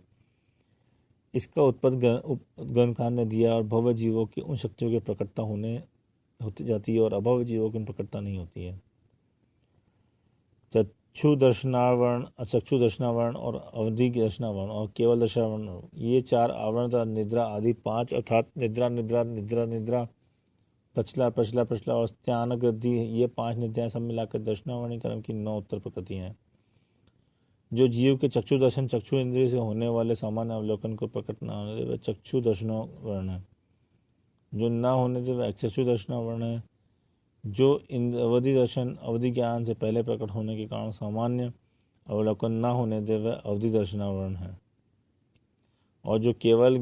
इसका उत्पत्ति ग्रंथकार ने दिया, और भव्य जीवों की उन शक्तियों की प्रकटता होती जाती है और अभव्य जीवों की प्रकटता नहीं होती है। चक्षु दर्शनावरण और अवधि दर्शनावरण और केवल दर्शनावरण, ये 4 आवरण तथा निद्रा आदि 5 अर्थात निद्रा प्रचला और स्त्यान गृद्धि, ये 5 निद्राएं सब मिलाकर दर्शनावरणी कर्म की 9 उत्तर प्रकृतियां हैं। जो जीव के चक्षु दर्शन चक्षु इंद्रिय से होने वाले सामान्य अवलोकन को प्रकट न होने दे वह चक्षु दर्शनावरण है। जो न होने दे वह चक्षु दर्शनावरण है। जो अवधि दर्शन अवधि ज्ञान से पहले प्रकट होने के कारण सामान्य अवलोकन न होने दे वह अवधि दर्शनावरण है। और जो केवल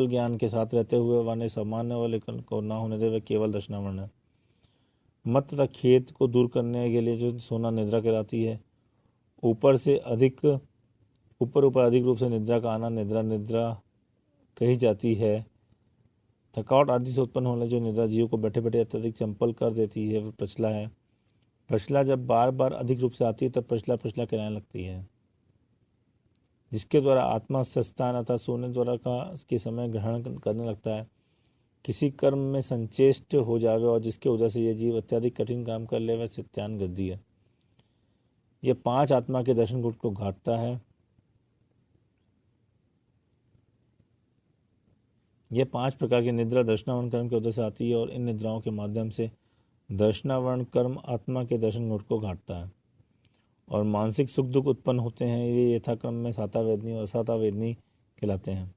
ज्ञान के साथ रहते हुए वाले सामान्य अवलोकन को न होने दे वह केवल दर्शनावरण है। मत तथा खेद को दूर करने के लिए जो सोना निद्रा कहलाती है, ऊपर अधिक रूप से निद्रा का आना निद्रा कही जाती है। थकावट आदि से उत्पन्न होने जो निद्रा जीव को बैठे बैठे अत्यधिक चंपल कर देती है वह प्रचला है। प्रचला जब बार बार अधिक रूप से आती है तब प्रचला कहलाने लगती है। जिसके द्वारा आत्मा सस्तान अर्थात सोने द्वारा के समय ग्रहण करने लगता है, किसी कर्म में संचेष्ट हो जावे और जिसके वजह से यह जीव अत्यधिक कठिन काम कर ले वह सत्यान गद्दी है। यह 5 आत्मा के दर्शन गुण को घाटता है। यह 5 प्रकार की निद्रा दर्शनावरण कर्म के उद्देश्य से आती है और इन निद्राओं के माध्यम से दर्शनावरण कर्म आत्मा के दर्शन गुण को घाटता है और मानसिक सुख दुख उत्पन्न होते हैं। ये यथाक्रम में साता वेदनी और असाता वेदनी कहलाते हैं।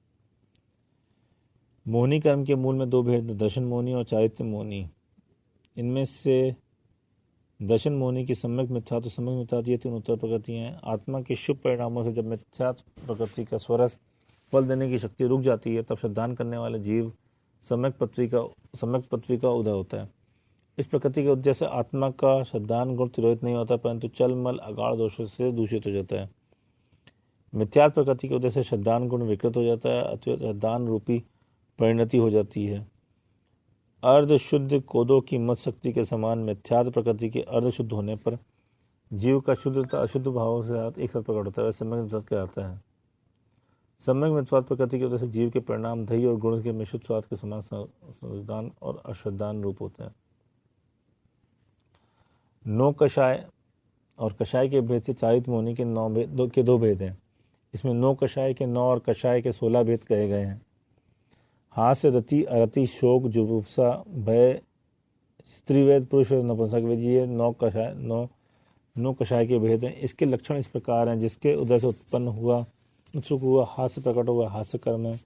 मोहिनी कर्म के मूल में 2 भेद, दर्शन मोहिनी और चारित्र मोहिनी। इनमें से दर्शन मोहिनी की सम्यक मिथ्यात्व सम्यक मिथ्यात्व ये 3 उत्तर प्रकृतियाँ हैं। आत्मा के शुभ परिणामों से जब मिथ्यात्व प्रकृति का स्वरस फल देने की शक्ति रुक जाती है तब श्रद्धान करने वाले जीव सम्यक पृथ्वी का उदय होता है। इस प्रकृति के उद्देश्य से आत्मा का श्रद्धान गुण तिरोहित नहीं होता परंतु चल मल अगाढ़ दोषों से दूषित हो जाता है। मिथ्यात्व प्रकृति के उद्देश्य से श्रद्धान गुण विकृत हो जाता है अथवा श्रद्धान रूपी परिणति हो जाती है। अर्ध शुद्ध कोदो की मत शक्ति के समान मिथ्यात्व प्रकृति के अर्ध शुद्ध होने पर जीव का शुद्ध तथा अशुद्ध भावों से साथ एक साथ प्रकट होता है, वह सम्यक मितवाद कहलाता है। सम्यक मितवाद प्रकृति की वजह से जीव के परिणाम दही और गुण के मिश्रित स्वाद के समान संविधान और अश्रद्धान रूप होते हैं। नौ कषाय और कषाय के भेद से चारित मोहनी के दो भेद हैं। इसमें नौ कषाय के 9 और कषाय के 16 भेद कहे गए हैं। हास्य, रति, अरति, शोक, जुगुप्सा, भय, स्त्रीवेद, पुरुष वेद, नपुंसक वेद, ये 9 कषाय के भेद हैं। इसके लक्षण इस प्रकार हैं। जिसके उदय से उत्पन्न हुआ सुख हुआ, हास्य प्रकट हुआ, हास्य कर्म है।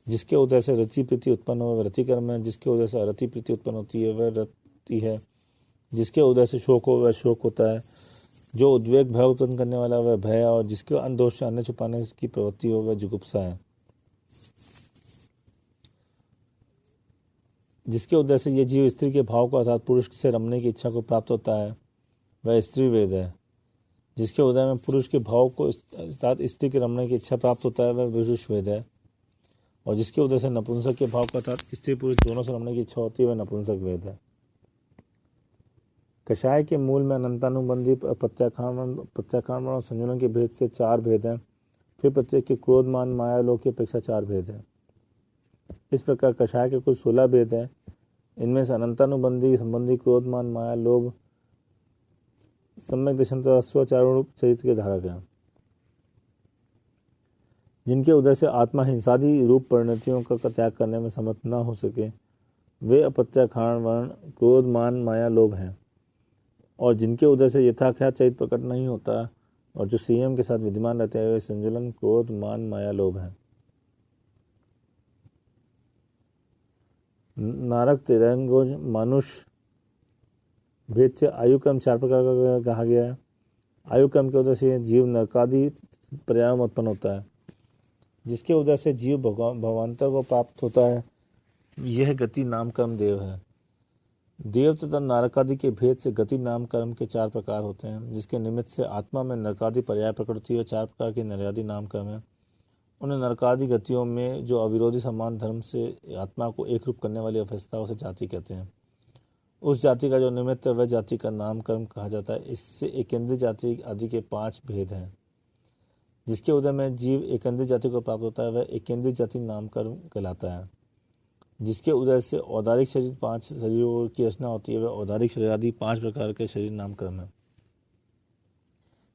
जिसके उदय से रति प्रीति उत्पन्न हुआ, वह रति कर्म है। जिसके उदय से अरति प्रीति उत्पन्न होती है, वह रति है। जिसके उदय से शोक हो, वह शोक होता है। जो उद्वेग भय उत्पन्न करने वाला, वह भय है। और जिसके अंधोष से अन्य छुपाने की प्रवृत्ति हो, वह जुगुप्सा है। जिसके उदय से ये जीव स्त्री के भाव को अर्थात पुरुष से रमने की इच्छा को प्राप्त होता है, वह स्त्री वेद है। जिसके उदय में पुरुष के भाव को अर्थात स्त्री के रमने की इच्छा प्राप्त होता है, वह पुरुष वेद है। और जिसके उदय से नपुंसक के भाव को अर्थात स्त्री पुरुष दोनों से रमने की इच्छा होती है, वह नपुंसक वेद है। कषाय के मूल में अनंतानुबंधी प्रत्याखान और संयोजन के भेद से 4 भेद हैं। फिर प्रत्येक के क्रोध, मान, माया, लोभ की अपेक्षा 4 भेद हैं। इस प्रकार कषाय के कुल 16 भेद हैं। इनमें से अनंतानुबंधी संबंधी क्रोध, मान, माया, लोभ, सम्यक दर्शन तथा स्वचारण चरित्र के धारक हैं। जिनके उदय से आत्मा हिंसादि रूप परिणतियों का त्याग करने में समर्थ न हो सके, वे अप्रत्याखान वर्ण, क्रोध, मान, माया, लोभ हैं। और जिनके उदय से यथाख्यात चरित्र प्रकट नहीं होता और जो संयम के साथ विद्यमान रहते हैं, वे संजुलन, क्रोध, मान, माया, लोभ हैं। नारक, तिरंगोज, मानुष भेद से आयु क्रम 4 प्रकार का कहा गया है। आयु क्रम के उदय से जीव नरकादि पर्याय में उत्पन्न होता है। जिसके उदय से जीव भगवंतर को प्राप्त होता है, यह गति नाम कर्म देव है। देव तथा नरकादि के भेद से गति नाम कर्म के 4 प्रकार होते हैं। जिसके निमित्त से आत्मा में नरकादि पर्याय प्रकट होती है, 4 प्रकार के नरकादि नाम कर्म है। उन नरकादि गतियों में जो अविरोधी समान धर्म से आत्मा को एक रूप करने वाली अवस्था उसे जाति कहते हैं। उस जाति का जो निमित्त है, वह जाति का नाम कर्म कहा जाता है। इससे एकेंद्रीय जाति आदि के 5 भेद हैं। जिसके उदय में जीव एकेंद्रीय जाति को प्राप्त होता है, वह एकेंद्रीय जाति नाम कर्म कहलाता है। जिसके उदय से औदारिक शरीर 5 शरीरों की रचना होती है, वह औदारिक शरीर आदि 5 प्रकार के शरीर नाम कर्म है।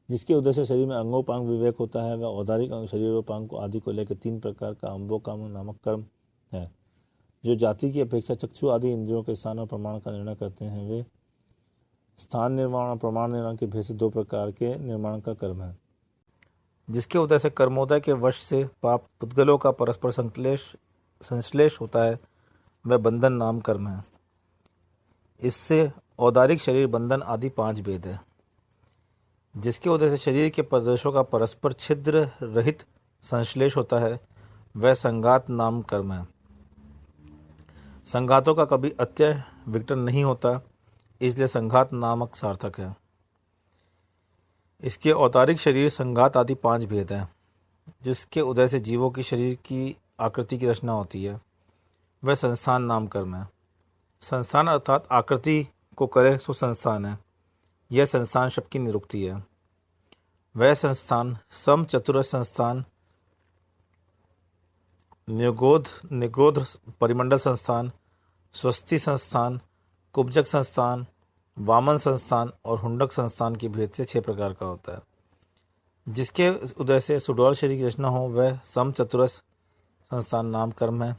जिसके उदय से शरीर में अंगोपांग विवेक होता है, वह औदारिक शरीरोपांग को आदि को लेकर 3 प्रकार का अंबोकाम नामक कर्म है। जो जाति की अपेक्षा चक्षु आदि इंद्रियों के स्थान और प्रमाण का निर्णय करते हैं, वे स्थान निर्माण और प्रमाण निर्माण के भेद से 2 प्रकार के निर्माण का कर्म है। जिसके उदय से कर्मोदय के वश से पाप पुद्गलों का परस्पर संश्लेष होता है, वह बंधन नाम कर्म है। इससे औदारिक शरीर बंधन आदि 5 भेद है। जिसके उदय से शरीर के प्रदेशों का परस्पर छिद्र रहित संश्लेष होता है, वह संघात नाम कर्म है। संघातों का कभी अत्यय विघटन नहीं होता, इसलिए संघात नामक सार्थक है। इसके औदारिक शरीर संघात आदि 5 भेद हैं। जिसके उदय से जीवों की शरीर की आकृति की रचना होती है, वह संस्थान नाम कर्म है। संस्थान अर्थात आकृति को करे सो संस्थान है। यह संस्थान शब्द की निरुक्ति है। वह संस्थान सम चतुरस संस्थान, निग्रोध परिमंडल संस्थान, स्वस्ति संस्थान, कुब्जक संस्थान, वामन संस्थान और हुंडक संस्थान के भेद से 6 प्रकार का होता है। जिसके उदय से सुडौल शरीर की रचना हो, वह सम चतुरस संस्थान नाम कर्म है।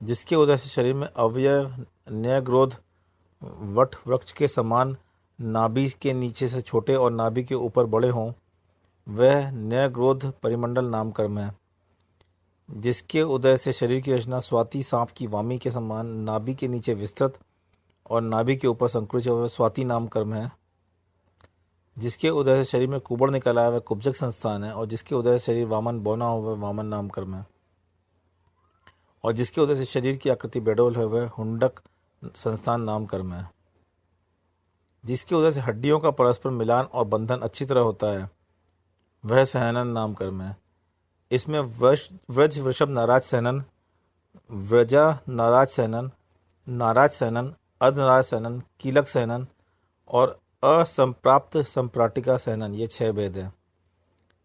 जिसके उदय से शरीर में अवयव न्यायग्रोध वट वृक्ष के समान नाभि के नीचे से छोटे और नाभि के ऊपर बड़े हों, वह न्यायग्रोध परिमंडल नाम कर्म है। जिसके उदय से शरीर की रचना स्वाति सांप की वामी के समान नाभि के नीचे विस्तृत और नाभि के ऊपर संकुचित हो, वह स्वाति नाम कर्म है। जिसके उदय से शरीर में कुबड़ निकला है, वह कुब्जक संस्थान है। और जिसके उदय से शरीर वामन बौना हो, वह वामन नाम कर्म है। और जिसके उदय से शरीर की आकृति बेडोल है, वह हुंडक संस्थान नाम कर्म है। जिसके उदय से हड्डियों का परस्पर मिलान और बंधन अच्छी तरह होता है, वह सहनन नाम कर्म है। इसमें व्रज वृषभ नाराज सहनन, व्रजा नाराज सहनन, नाराज सहनन, अर्धनाराज सहनन, कीलक सहनन और असंप्राप्त संप्राटिका सहनन, ये 6 भेद है।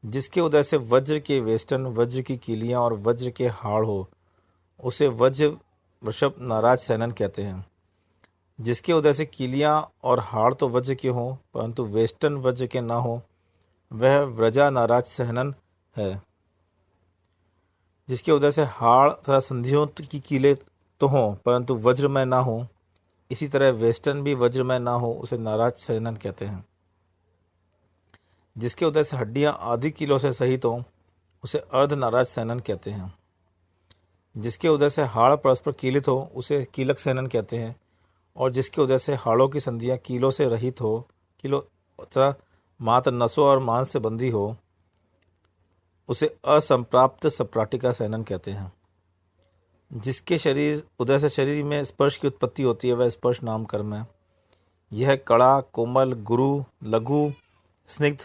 जिसके उदय से वज्र के वेष्टन, वज्र की कीलियां और वज्र के हाड़ हो, उसे वज्र वृषभ नाराज सहनन कहते हैं। जिसके उदय से कीलियां और हाड़ तो वज्र के हों परंतु वेष्टन वज्र के ना हो, वह व्रजा नाराज सहनन है। जिसके उदय से हाड़ तथा संधियों की कीले तो हों परंतु वज्र में ना हो, इसी तरह वेष्टन भी वज्र में ना हो, उसे नाराज सहनन कहते हैं। जिसके उदय से हड्डियां आधी किलो से सहित हों, उसे अर्ध नाराज सहनन कहते हैं। जिसके उदय से हाड़ परस्पर कीलित हो, उसे कीलक सहनन कहते हैं। और जिसके उदय से हाड़ों की संधियां कीलों से रहित हो, किलो तथा मात्र नसों और मांस से बंधी हो, उसे असंप्राप्त सप्राटिका सहनन कहते हैं। जिसके शरीर उदय से शरीर में स्पर्श की उत्पत्ति होती है, वह स्पर्श नाम कर्म है। यह कड़ा, कोमल, गुरु, लघु, स्निग्ध,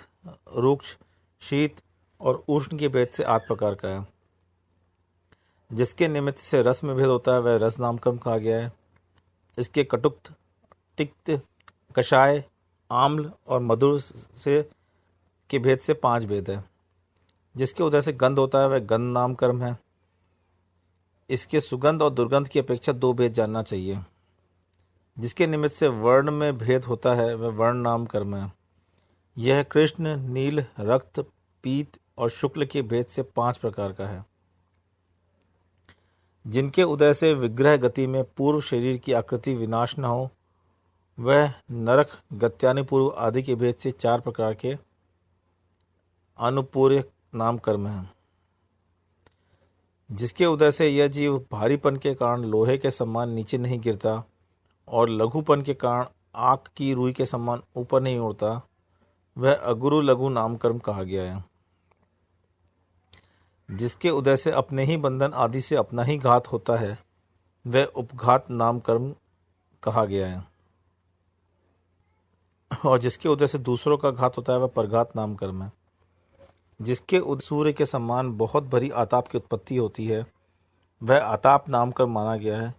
रुक्ष, शीत और उष्ण के भेद से 8 प्रकार का है। जिसके निमित्त से रस में भेद होता है, वह रस नाम कर्म कहा गया है। इसके कटुक्त, तिक्त, कषाय, आम्ल और मधुर से के भेद से 5 भेद है। जिसके उदय से गंध होता है, वह गंध नाम कर्म है। इसके सुगंध और दुर्गंध की अपेक्षा 2 भेद जानना चाहिए। जिसके निमित्त से वर्ण में भेद होता है, वह वर्ण नाम कर्म है। यह कृष्ण, नील, रक्त, पीत और शुक्ल के भेद से 5 प्रकार का है। जिनके उदय से विग्रह गति में पूर्व शरीर की आकृति विनाश न हो, वह नरक, गत्यानुपूर्व आदि के भेद से 4 प्रकार के अनुपूर्य नाम कर्म है। जिसके उदय से यह जीव भारीपन के कारण लोहे के समान नीचे नहीं गिरता और लघुपन के कारण आँख की रुई के समान ऊपर नहीं उड़ता, वह अगुरु लघु नाम कर्म कहा गया है। जिसके उदय से अपने ही बंधन आदि से अपना ही घात होता है, वह उपघात नाम कर्म कहा गया है। और जिसके उदय से दूसरों का घात होता है, वह परघात नाम कर्म है। जिसके सूर्य के समान बहुत भरी आताप की उत्पत्ति होती है, वह आताप नाम कर्म माना गया है।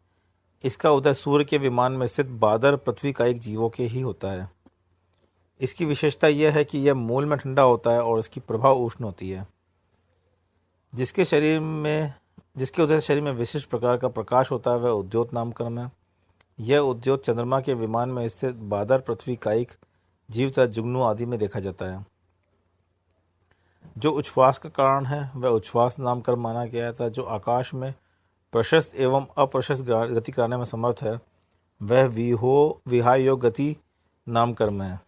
इसका उदय सूर्य के विमान में स्थित बादर पृथ्वी का एक जीवों के ही होता है। इसकी विशेषता यह है कि यह मूल में ठंडा होता है और इसकी प्रभाव उष्ण होती है। जिसके उदय से शरीर में विशिष्ट प्रकार का प्रकाश होता है, वह उद्योत नाम कर्म है। यह उद्योत चंद्रमा के विमान में स्थित बादर पृथ्वी कायिक जीव तथा जुगनू आदि में देखा जाता है। जो उच्छ्वास का कारण है, वह उच्छ्वास नाम कर्म माना गया था। जो आकाश में प्रशस्त एवं अप्रशस्त गति कराने में समर्थ है, वह विहाय योग गति नाम कर्म है।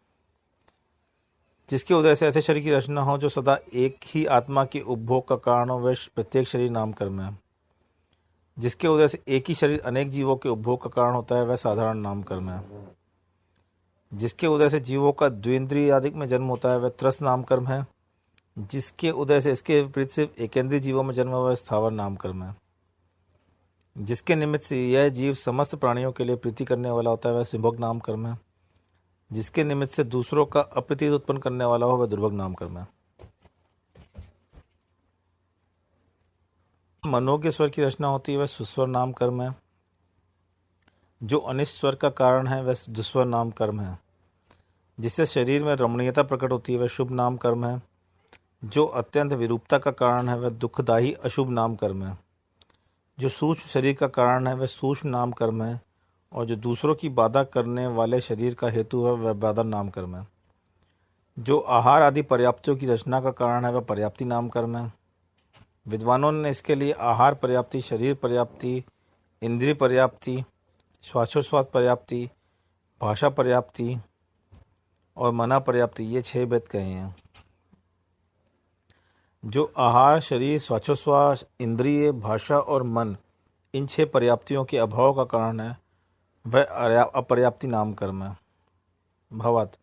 जिसके उदय से ऐसे शरीर की रचना हो जो सदा एक ही आत्मा के उपभोग का कारण हो, वह प्रत्येक शरीर नाम कर्म है। जिसके उदय से एक ही शरीर अनेक जीवों के उपभोग का कारण होता है, वह साधारण नाम कर्म है। जिसके उदय से जीवों का द्विंद्रिय आदि में जन्म होता है, वह त्रस नाम कर्म है। जिसके उदय से इसके विपरीत सिर्फ एकेंद्रीय जीवों में जन्म, वह स्थावर नाम कर्म है। जिसके निमित्त से यह जीव समस्त प्राणियों के लिए प्रीति करने वाला होता है, वह सुभग नाम कर्म है। जिसके निमित्त से दूसरों का अप्रीति उत्पन्न करने वाला हो, वह दुर्भग नाम कर्म है। मनोज्ञ स्वर की रचना होती है, वह सुस्वर नाम कर्म है। जो अनिष्ट स्वर का कारण है, वह दुस्वर नाम कर्म है। जिससे शरीर में रमणीयता प्रकट होती है, वह शुभ नाम कर्म है। जो अत्यंत विरूपता का कारण है, वह दुखदायी अशुभ नाम कर्म है। जो सूक्ष्म शरीर का कारण है, वह सूक्ष्म नाम कर्म है। और जो दूसरों की बाधा करने वाले शरीर का हेतु है, वह बाधा नाम कर्म है। जो आहार आदि पर्याप्तियों की रचना का कारण है, वह पर्याप्ति नाम कर्म है। विद्वानों ने इसके लिए आहार पर्याप्ति, शरीर पर्याप्ति, इंद्रिय पर्याप्ति, श्वासोच्छ्वास पर्याप्ति, भाषा पर्याप्ति और मना पर्याप्ति, ये 6 भेद कहे हैं। जो आहार, शरीर, श्वासोच्छ्वास, इंद्रिय, भाषा और मन, इन 6 पर्याप्तियों के अभाव का कारण है, वह अपर्याप्ति नाम कर्म है। भावार्थ: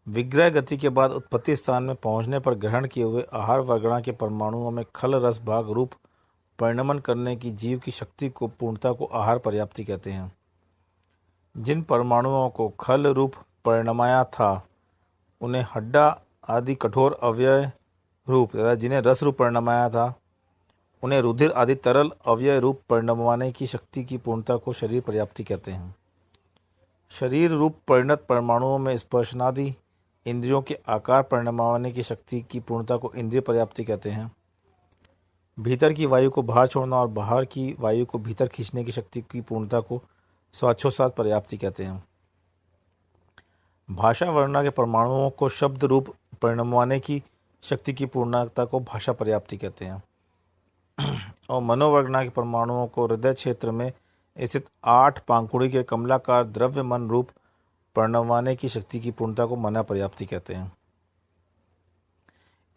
विग्रह गति के बाद उत्पत्ति स्थान में पहुंचने पर ग्रहण किए हुए आहार वर्गणा के परमाणुओं में खल रस भाग रूप परिणमन करने की जीव की शक्ति को पूर्णता को आहार पर्याप्ति कहते हैं। जिन परमाणुओं को खल रूप परिणमाया था, उन्हें हड्डा आदि कठोर अव्यय रूप तथा जिन्हें रस रूप परिणमाया था, उन्हें रुधिर आदि तरल अव्यय रूप परिणमवाने की शक्ति की पूर्णता को शरीर पर्याप्ति कहते हैं। शरीर रूप परिणत परमाणुओं में स्पर्शनादि इंद्रियों के आकार परिणमाने की शक्ति की पूर्णता को इंद्रिय पर्याप्ति कहते हैं। भीतर की वायु को बाहर छोड़ना और बाहर की वायु को भीतर खींचने की शक्ति की पूर्णता को स्वाच्छोसात पर्याप्ति कहते हैं। भाषा वर्णना के परमाणुओं को शब्द रूप परिणमवाने की शक्ति की पूर्णता को भाषा पर्याप्ति कहते हैं। और मनोवर्णना के परमाणुओं को हृदय क्षेत्र में स्थित 8 पांखुड़ी के कमलाकार द्रव्य मन रूप परिणमवाने की शक्ति की पूर्णता को मना पर्याप्ति कहते हैं।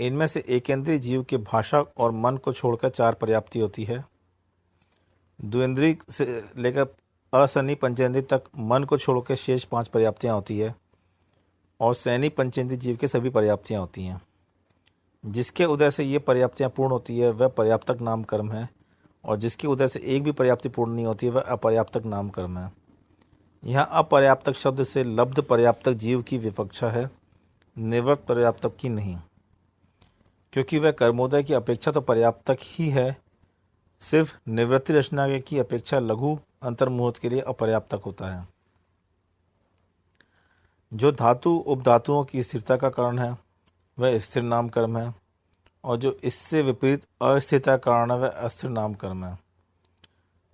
इनमें से एकेंद्रीय जीव के भाषा और मन को छोड़कर 4 पर्याप्ति होती है। द्विंद्रिय से लेकर असनी पंचेंद्रिय तक मन को छोड़कर शेष 5 पर्याप्तियाँ होती है और सैनी पंचेंद्रिय जीव के सभी पर्याप्तियाँ होती हैं। जिसके उदय से ये पर्याप्तियाँ पूर्ण होती है वह पर्याप्तक नाम कर्म है और जिसके उदय से एक भी पर्याप्ति पूर्ण नहीं होती है वह अपर्याप्तक नाम कर्म है। यहाँ अपर्याप्तक शब्द से लब्ध पर्याप्तक जीव की विवक्षा है, निवृत्त पर्याप्तक की नहीं, क्योंकि वह कर्मोदय की अपेक्षा तो पर्याप्तक ही है, सिर्फ निवृत्ति रचना की अपेक्षा लघु अंतर्मुहूर्त के लिए अपर्याप्तक होता है। जो धातु उपधातुओं की स्थिरता का कारण है वह स्थिर नाम कर्म है और जो इससे विपरीत अस्थिरता का कारण है वह अस्थिर नाम कर्म है।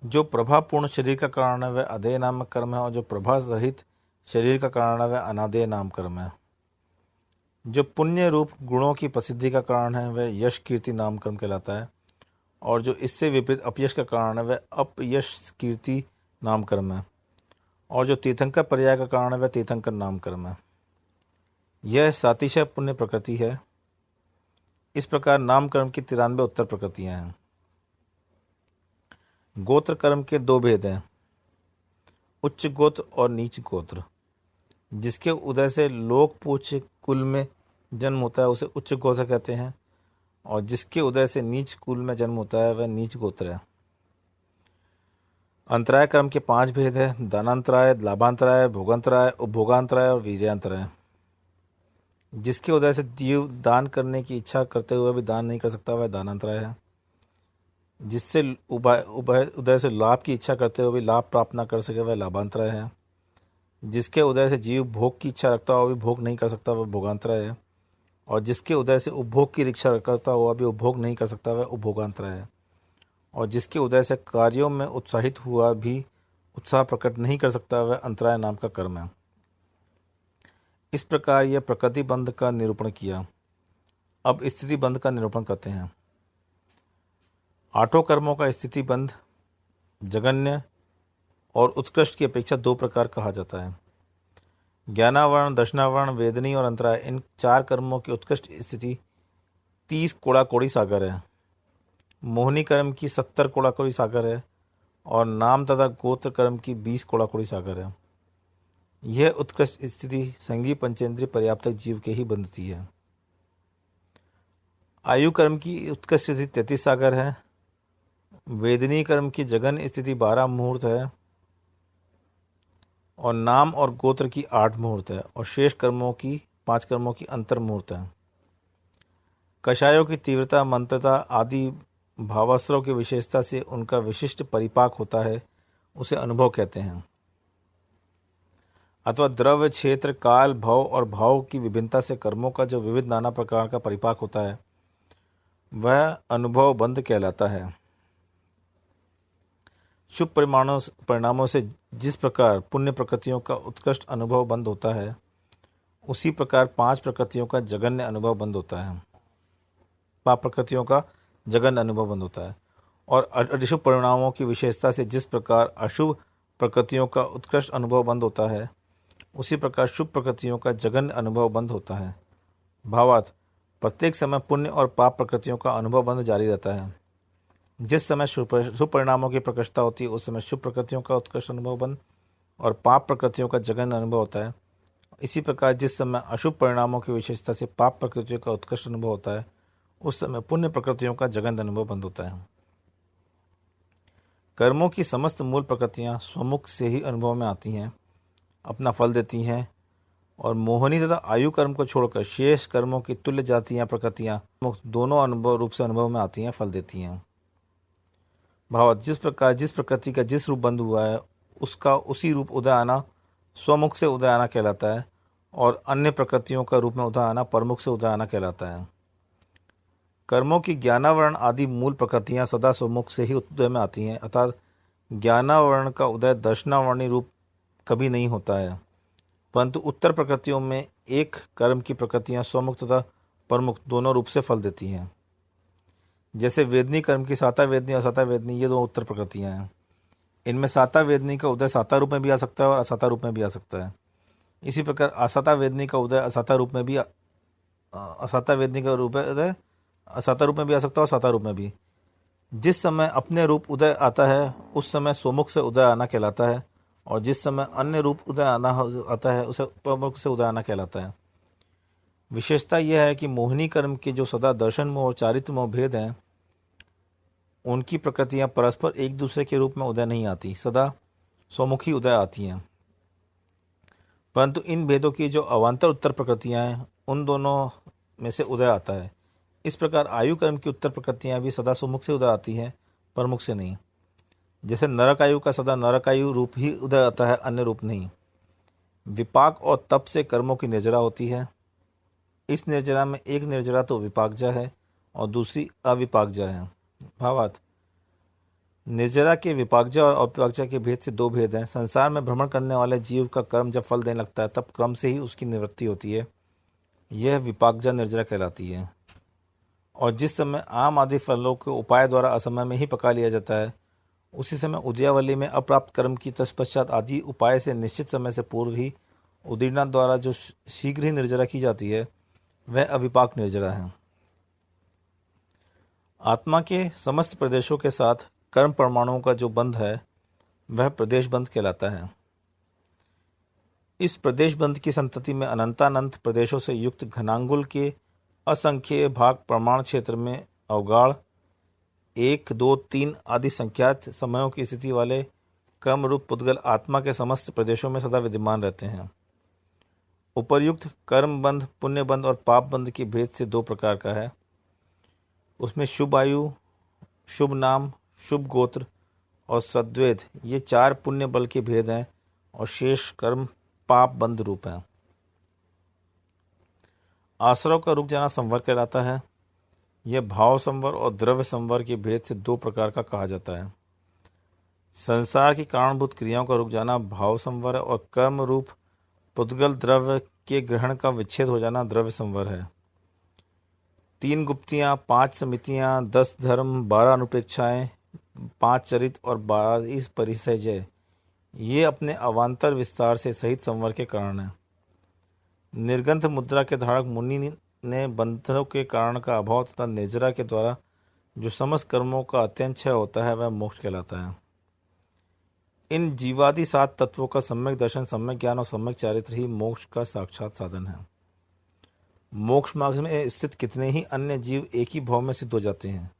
जो प्रभापूर्ण शरीर का कारण है वह अधेय नामक कर्म है और जो प्रभा रहित शरीर का कारण है वह अनादेय नाम कर्म है। जो पुण्य रूप गुणों की प्रसिद्धि का कारण है वह यश कीर्ति नाम कर्म कहलाता है और जो इससे विपरीत अपयश का कारण है वह अपयश कीर्ति नाम कर्म है और जो तीर्थंकर पर्याय का कारण है वह तीर्थंकर नाम कर्म है। यह सातिशय पुण्य प्रकृति है। इस प्रकार नाम कर्म की 93 उत्तर प्रकृतियां हैं। गोत्र कर्म के 2 भेद हैं, उच्च गोत्र और नीच गोत्र। जिसके उदय से लोक पूछ कुल में जन्म होता है उसे उच्च गोत्र कहते हैं और जिसके उदय से नीच कुल में जन्म होता है वह नीच गोत्र है। अंतराय कर्म के 5 भेद हैं, दानांतराय, लाभांतराय, भोगांतराय, उपभोगांतराय और वीर्यांतराय। जिसके उदय से जीव दान करने की इच्छा करते हुए भी दान नहीं कर सकता वह दानांतराय है। जिससे उदय से लाभ की इच्छा करते हुए भी लाभ प्राप्त न कर सके वह लाभांतराय है। जिसके उदय से जीव भोग की इच्छा रखता हुआ भी भोग नहीं कर सकता वह भोगांतराय है और जिसके उदय से उपभोग की इच्छा करता हुआ भी उपभोग नहीं कर सकता वह उपभोगांतराय है और जिसके उदय से कार्यों में उत्साहित हुआ भी उत्साह प्रकट नहीं कर सकता वह अंतराय नाम का कर्म है। इस प्रकार यह प्रकृति बंध का निरूपण किया। अब स्थिति बंध का निरूपण करते हैं। 8 कर्मों का स्थिति बंध जगन्य और उत्कृष्ट की अपेक्षा 2 प्रकार कहा जाता है। ज्ञानावरण, दर्शनावरण, वेदनी और अंतराय, इन 4 कर्मों की उत्कृष्ट स्थिति 30 कोड़ाकोड़ी सागर है। मोहिनी कर्म की 70 कोड़ाकोड़ी सागर है और नाम तथा गोत्र कर्म की 20 कोड़ाकोड़ी सागर है। यह उत्कृष्ट स्थिति संगी पंचेंद्रिय पर्याप्तक जीव के ही बंधती है। आयु कर्म की उत्कृष्ट स्थिति 33 सागर है। वेदनी कर्म की जगन स्थिति 12 मुहूर्त है और नाम और गोत्र की 8 मुहूर्त है और शेष कर्मों की 5 कर्मों की अंतर मुहूर्त है। कषायों की तीव्रता, मंत्रता आदि भावास्त्रों की विशेषता से उनका विशिष्ट परिपाक होता है, उसे अनुभव कहते हैं। अथवा द्रव्य, क्षेत्र, काल, भव और भाव की विभिन्नता से कर्मों का जो विविध नाना प्रकार का परिपाक होता है वह अनुभव बंध कहलाता है। शुभ परिणामों से जिस प्रकार पुण्य प्रकृतियों का उत्कृष्ट अनुभव बंद होता है उसी प्रकार 5 प्रकृतियों का जघन्य अनुभव बंद होता है। 5 प्रकृतियों का जघन्य अनुभव बंद होता है और अशुभ परिणामों की विशेषता से जिस प्रकार अशुभ प्रकृतियों का उत्कृष्ट अनुभव बंद होता है उसी प्रकार शुभ प्रकृतियों का जघन्य अनुभव बंद होता है। भावार्थ, प्रत्येक समय पुण्य और पाप प्रकृतियों का अनुभव बंद जारी रहता है। जिस समय शुभ परिणामों की प्रकटता होती है उस समय शुभ प्रकृतियों का उत्कृष्ट अनुभव बंद और पाप प्रकृतियों का जघन्य अनुभव होता है। इसी प्रकार जिस समय अशुभ परिणामों की विशेषता से पाप प्रकृतियों का उत्कृष्ट अनुभव होता है उस समय पुण्य प्रकृतियों का जघन्य अनुभव बंद होता है। कर्मों की समस्त मूल प्रकृतियाँ स्वमुख से ही अनुभव में आती हैं, अपना फल देती हैं और मोहनी तथा आयु कर्म को छोड़कर शेष कर्मों की तुल्य जातियाँ प्रकृतियाँ दोनों अनुभव रूप से अनुभव में आती हैं, फल देती हैं। भाव, जिस प्रकार जिस प्रकृति का जिस रूप बंद हुआ है उसका उसी रूप उदय आना स्वमुख से उदय आना कहलाता है और अन्य प्रकृतियों का रूप में उदय आना परमुख से उदय आना कहलाता है। कर्मों की ज्ञानावरण आदि मूल प्रकृतियां सदा स्वमुख से ही उदय में आती हैं, अर्थात ज्ञानावरण का उदय दर्शनावरणी रूप कभी नहीं होता है, परंतु उत्तर प्रकृतियों में एक कर्म की प्रकृतियां स्वमुख तथा परमुख दोनों रूप से फल देती हैं। जैसे वेदनी कर्म की साता वेदनी और असाता वेदनी, ये दो उत्तर प्रकृतियां हैं। इनमें साता वेदनी का उदय साता रूप में भी आ सकता है और असाता रूप में भी आ सकता है। इसी प्रकार असाता वेदनी का उदय असाता रूप में भी असाता वेदनी का उदय असाता रूप में भी आ सकता है और साता रूप में भी। जिस समय अपने रूप उदय आता है उस समय स्वमुख से उदय आना कहलाता है, और जिस समय अन्य रूप उदय आना आता है उसे परमुख से उदय आना कहलाता है। विशेषता यह है कि मोहिनी कर्म के जो सदा दर्शन मोह और चारित्र मोह भेद हैं, उनकी प्रकृतियां परस्पर एक दूसरे के रूप में उदय नहीं आती, सदा स्वमुखी उदय आती हैं। परंतु इन भेदों की जो अवान्तर उत्तर प्रकृतियां हैं, उन दोनों में से उदय आता है। इस प्रकार आयु कर्म की उत्तर प्रकृतियां भी सदा स्वमुख से उदय आती हैं, परमुख से नहीं। जैसे नरक आयु का सदा नरक आयु रूप ही उदय आता है, अन्य रूप नहीं। विपाक और तप से कर्मों की निर्जरा होती है। इस निर्जरा में एक निर्जरा तो विपाकजा है और दूसरी अविपाकजा है। भावार्थ, निर्जरा के विपाकजा और अविपाकजा के भेद से दो भेद हैं। संसार में भ्रमण करने वाले जीव का कर्म जब फल देने लगता है तब क्रम से ही उसकी निवृत्ति होती है, यह विपाकजा निर्जरा कहलाती है। और जिस समय आम आदि फलों के उपाय द्वारा असमय में ही पका लिया जाता है, उसी समय उद्यावली में अप्राप्त कर्म की तत्पश्चात आदि उपाय से निश्चित समय से पूर्व ही उदीर्णा द्वारा जो शीघ्र ही निर्जरा की जाती है, वह अविपाक निर्जरा है। आत्मा के समस्त प्रदेशों के साथ कर्म परमाणुओं का जो बंध है वह प्रदेश बंध कहलाता है। इस प्रदेश बंध की संतति में अनंतानंत प्रदेशों से युक्त घनांगुल के असंख्य भाग प्रमाण क्षेत्र में अवगाढ़ 1, 2, 3 आदि संख्यात समयों की स्थिति वाले कर्म रूप पुद्गल आत्मा के समस्त प्रदेशों में सदा विद्यमान रहते हैं। उपर्युक्त कर्म बंध, पुण्य बंध और पाप बंध के भेद से दो प्रकार का है। उसमें शुभ आयु, शुभ नाम, शुभ गोत्र और सद्वेद, ये 4 पुण्य बल के भेद हैं और शेष कर्म पाप बंध रूप हैं। आश्रव का रुक जाना संवर कहलाता है। यह भाव संवर और द्रव्य संवर के भेद से दो प्रकार का कहा जाता है। संसार की कारणभूत क्रियाओं का रुक जाना भाव संवर है और कर्म रूप पुद्गल द्रव्य के ग्रहण का विच्छेद हो जाना द्रव्य संवर है। 3 गुप्तियाँ, 5 समितियाँ, 10 धर्म, 12 अनुपेक्षाएँ, 5 चरित और 22 परिसय, ये अपने अवान्तर विस्तार से सहित संवर के कारण हैं। निर्गंथ मुद्रा के धारक मुनि ने बंधनों के कारण का अभाव तथा निर्जरा के द्वारा जो समस्त कर्मों का अत्यंत क्षय होता है वह मोक्ष कहलाता है। इन जीवादि 7 तत्वों का सम्यक दर्शन, सम्यक ज्ञान और सम्यक चारित्र ही मोक्ष का साक्षात साधन है। मोक्ष मार्ग में स्थित कितने ही अन्य जीव एक ही भाव में सिद्ध हो जाते हैं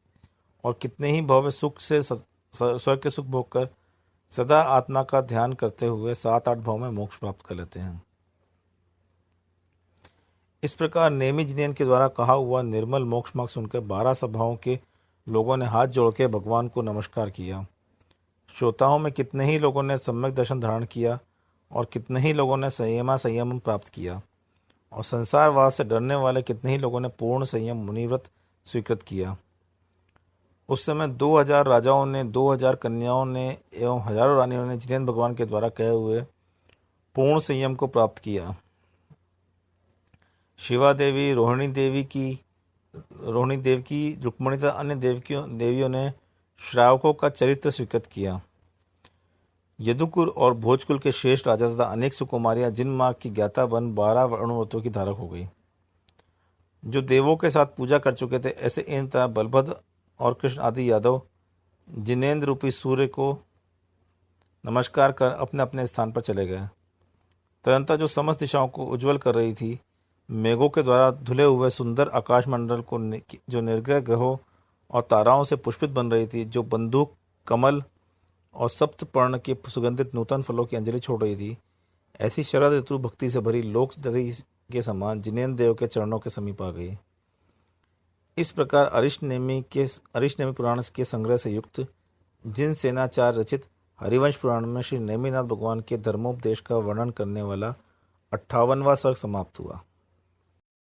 और कितने ही भव्य सुख से स्वर्ग के सुख भोग कर सदा आत्मा का ध्यान करते हुए 7-8 भाव में मोक्ष प्राप्त कर लेते हैं। इस प्रकार नेमी जिनेन के द्वारा कहा हुआ निर्मल मोक्ष मार्ग सुनकर 12 सभाओं के लोगों ने हाथ जोड़ के भगवान को नमस्कार किया। श्रोताओं में कितने ही लोगों ने सम्यक दर्शन धारण किया और कितने ही लोगों ने संयम प्राप्त किया और संसारवाद से डरने वाले कितने ही लोगों ने पूर्ण संयम मुनिव्रत स्वीकृत किया। उस समय 2000 राजाओं ने, 2000 कन्याओं ने एवं हजारों रानियों ने जिनेन्द्र भगवान के द्वारा कहे हुए पूर्ण संयम को प्राप्त किया। शिवा देवी, रोहिणी देव की, रुक्मणी तथा अन्य देवियों ने श्रावकों का चरित्र स्वीकृत किया। यदुकुल और भोजकुल के श्रेष्ठ राजा तथा अनेक सुकुमारियां जिन मार्ग की ज्ञाता बन 12 वर्णव्रतों की धारक हो गई। जो देवों के साथ पूजा कर चुके थे, ऐसे इन तरह बलभद्र और कृष्ण आदि यादव जिनेन्द्र रूपी सूर्य को नमस्कार कर अपने अपने स्थान पर चले गए। तरंता जो समस्त दिशाओं को उज्जवल कर रही थी, मेघों के द्वारा धुले हुए सुंदर आकाशमंडल को जो निर्ग्रह ग्रहों और ताराओं से पुष्पित बन रही थी, जो बंदूक, कमल और सप्तपर्ण के सुगंधित नूतन फलों की अंजलि छोड़ रही थी, ऐसी शरद ऋतु भक्ति से भरी लोकदरी के समान जिनेन्द्र देव के चरणों के समीप आ गई। इस प्रकार अरिष्टनेमी पुराण के संग्रह से युक्त जिन सेनाचार रचित हरिवंश पुराण में श्री नेमिनाथ भगवान के धर्मोपदेश का वर्णन करने वाला 58वां सर्ग समाप्त हुआ।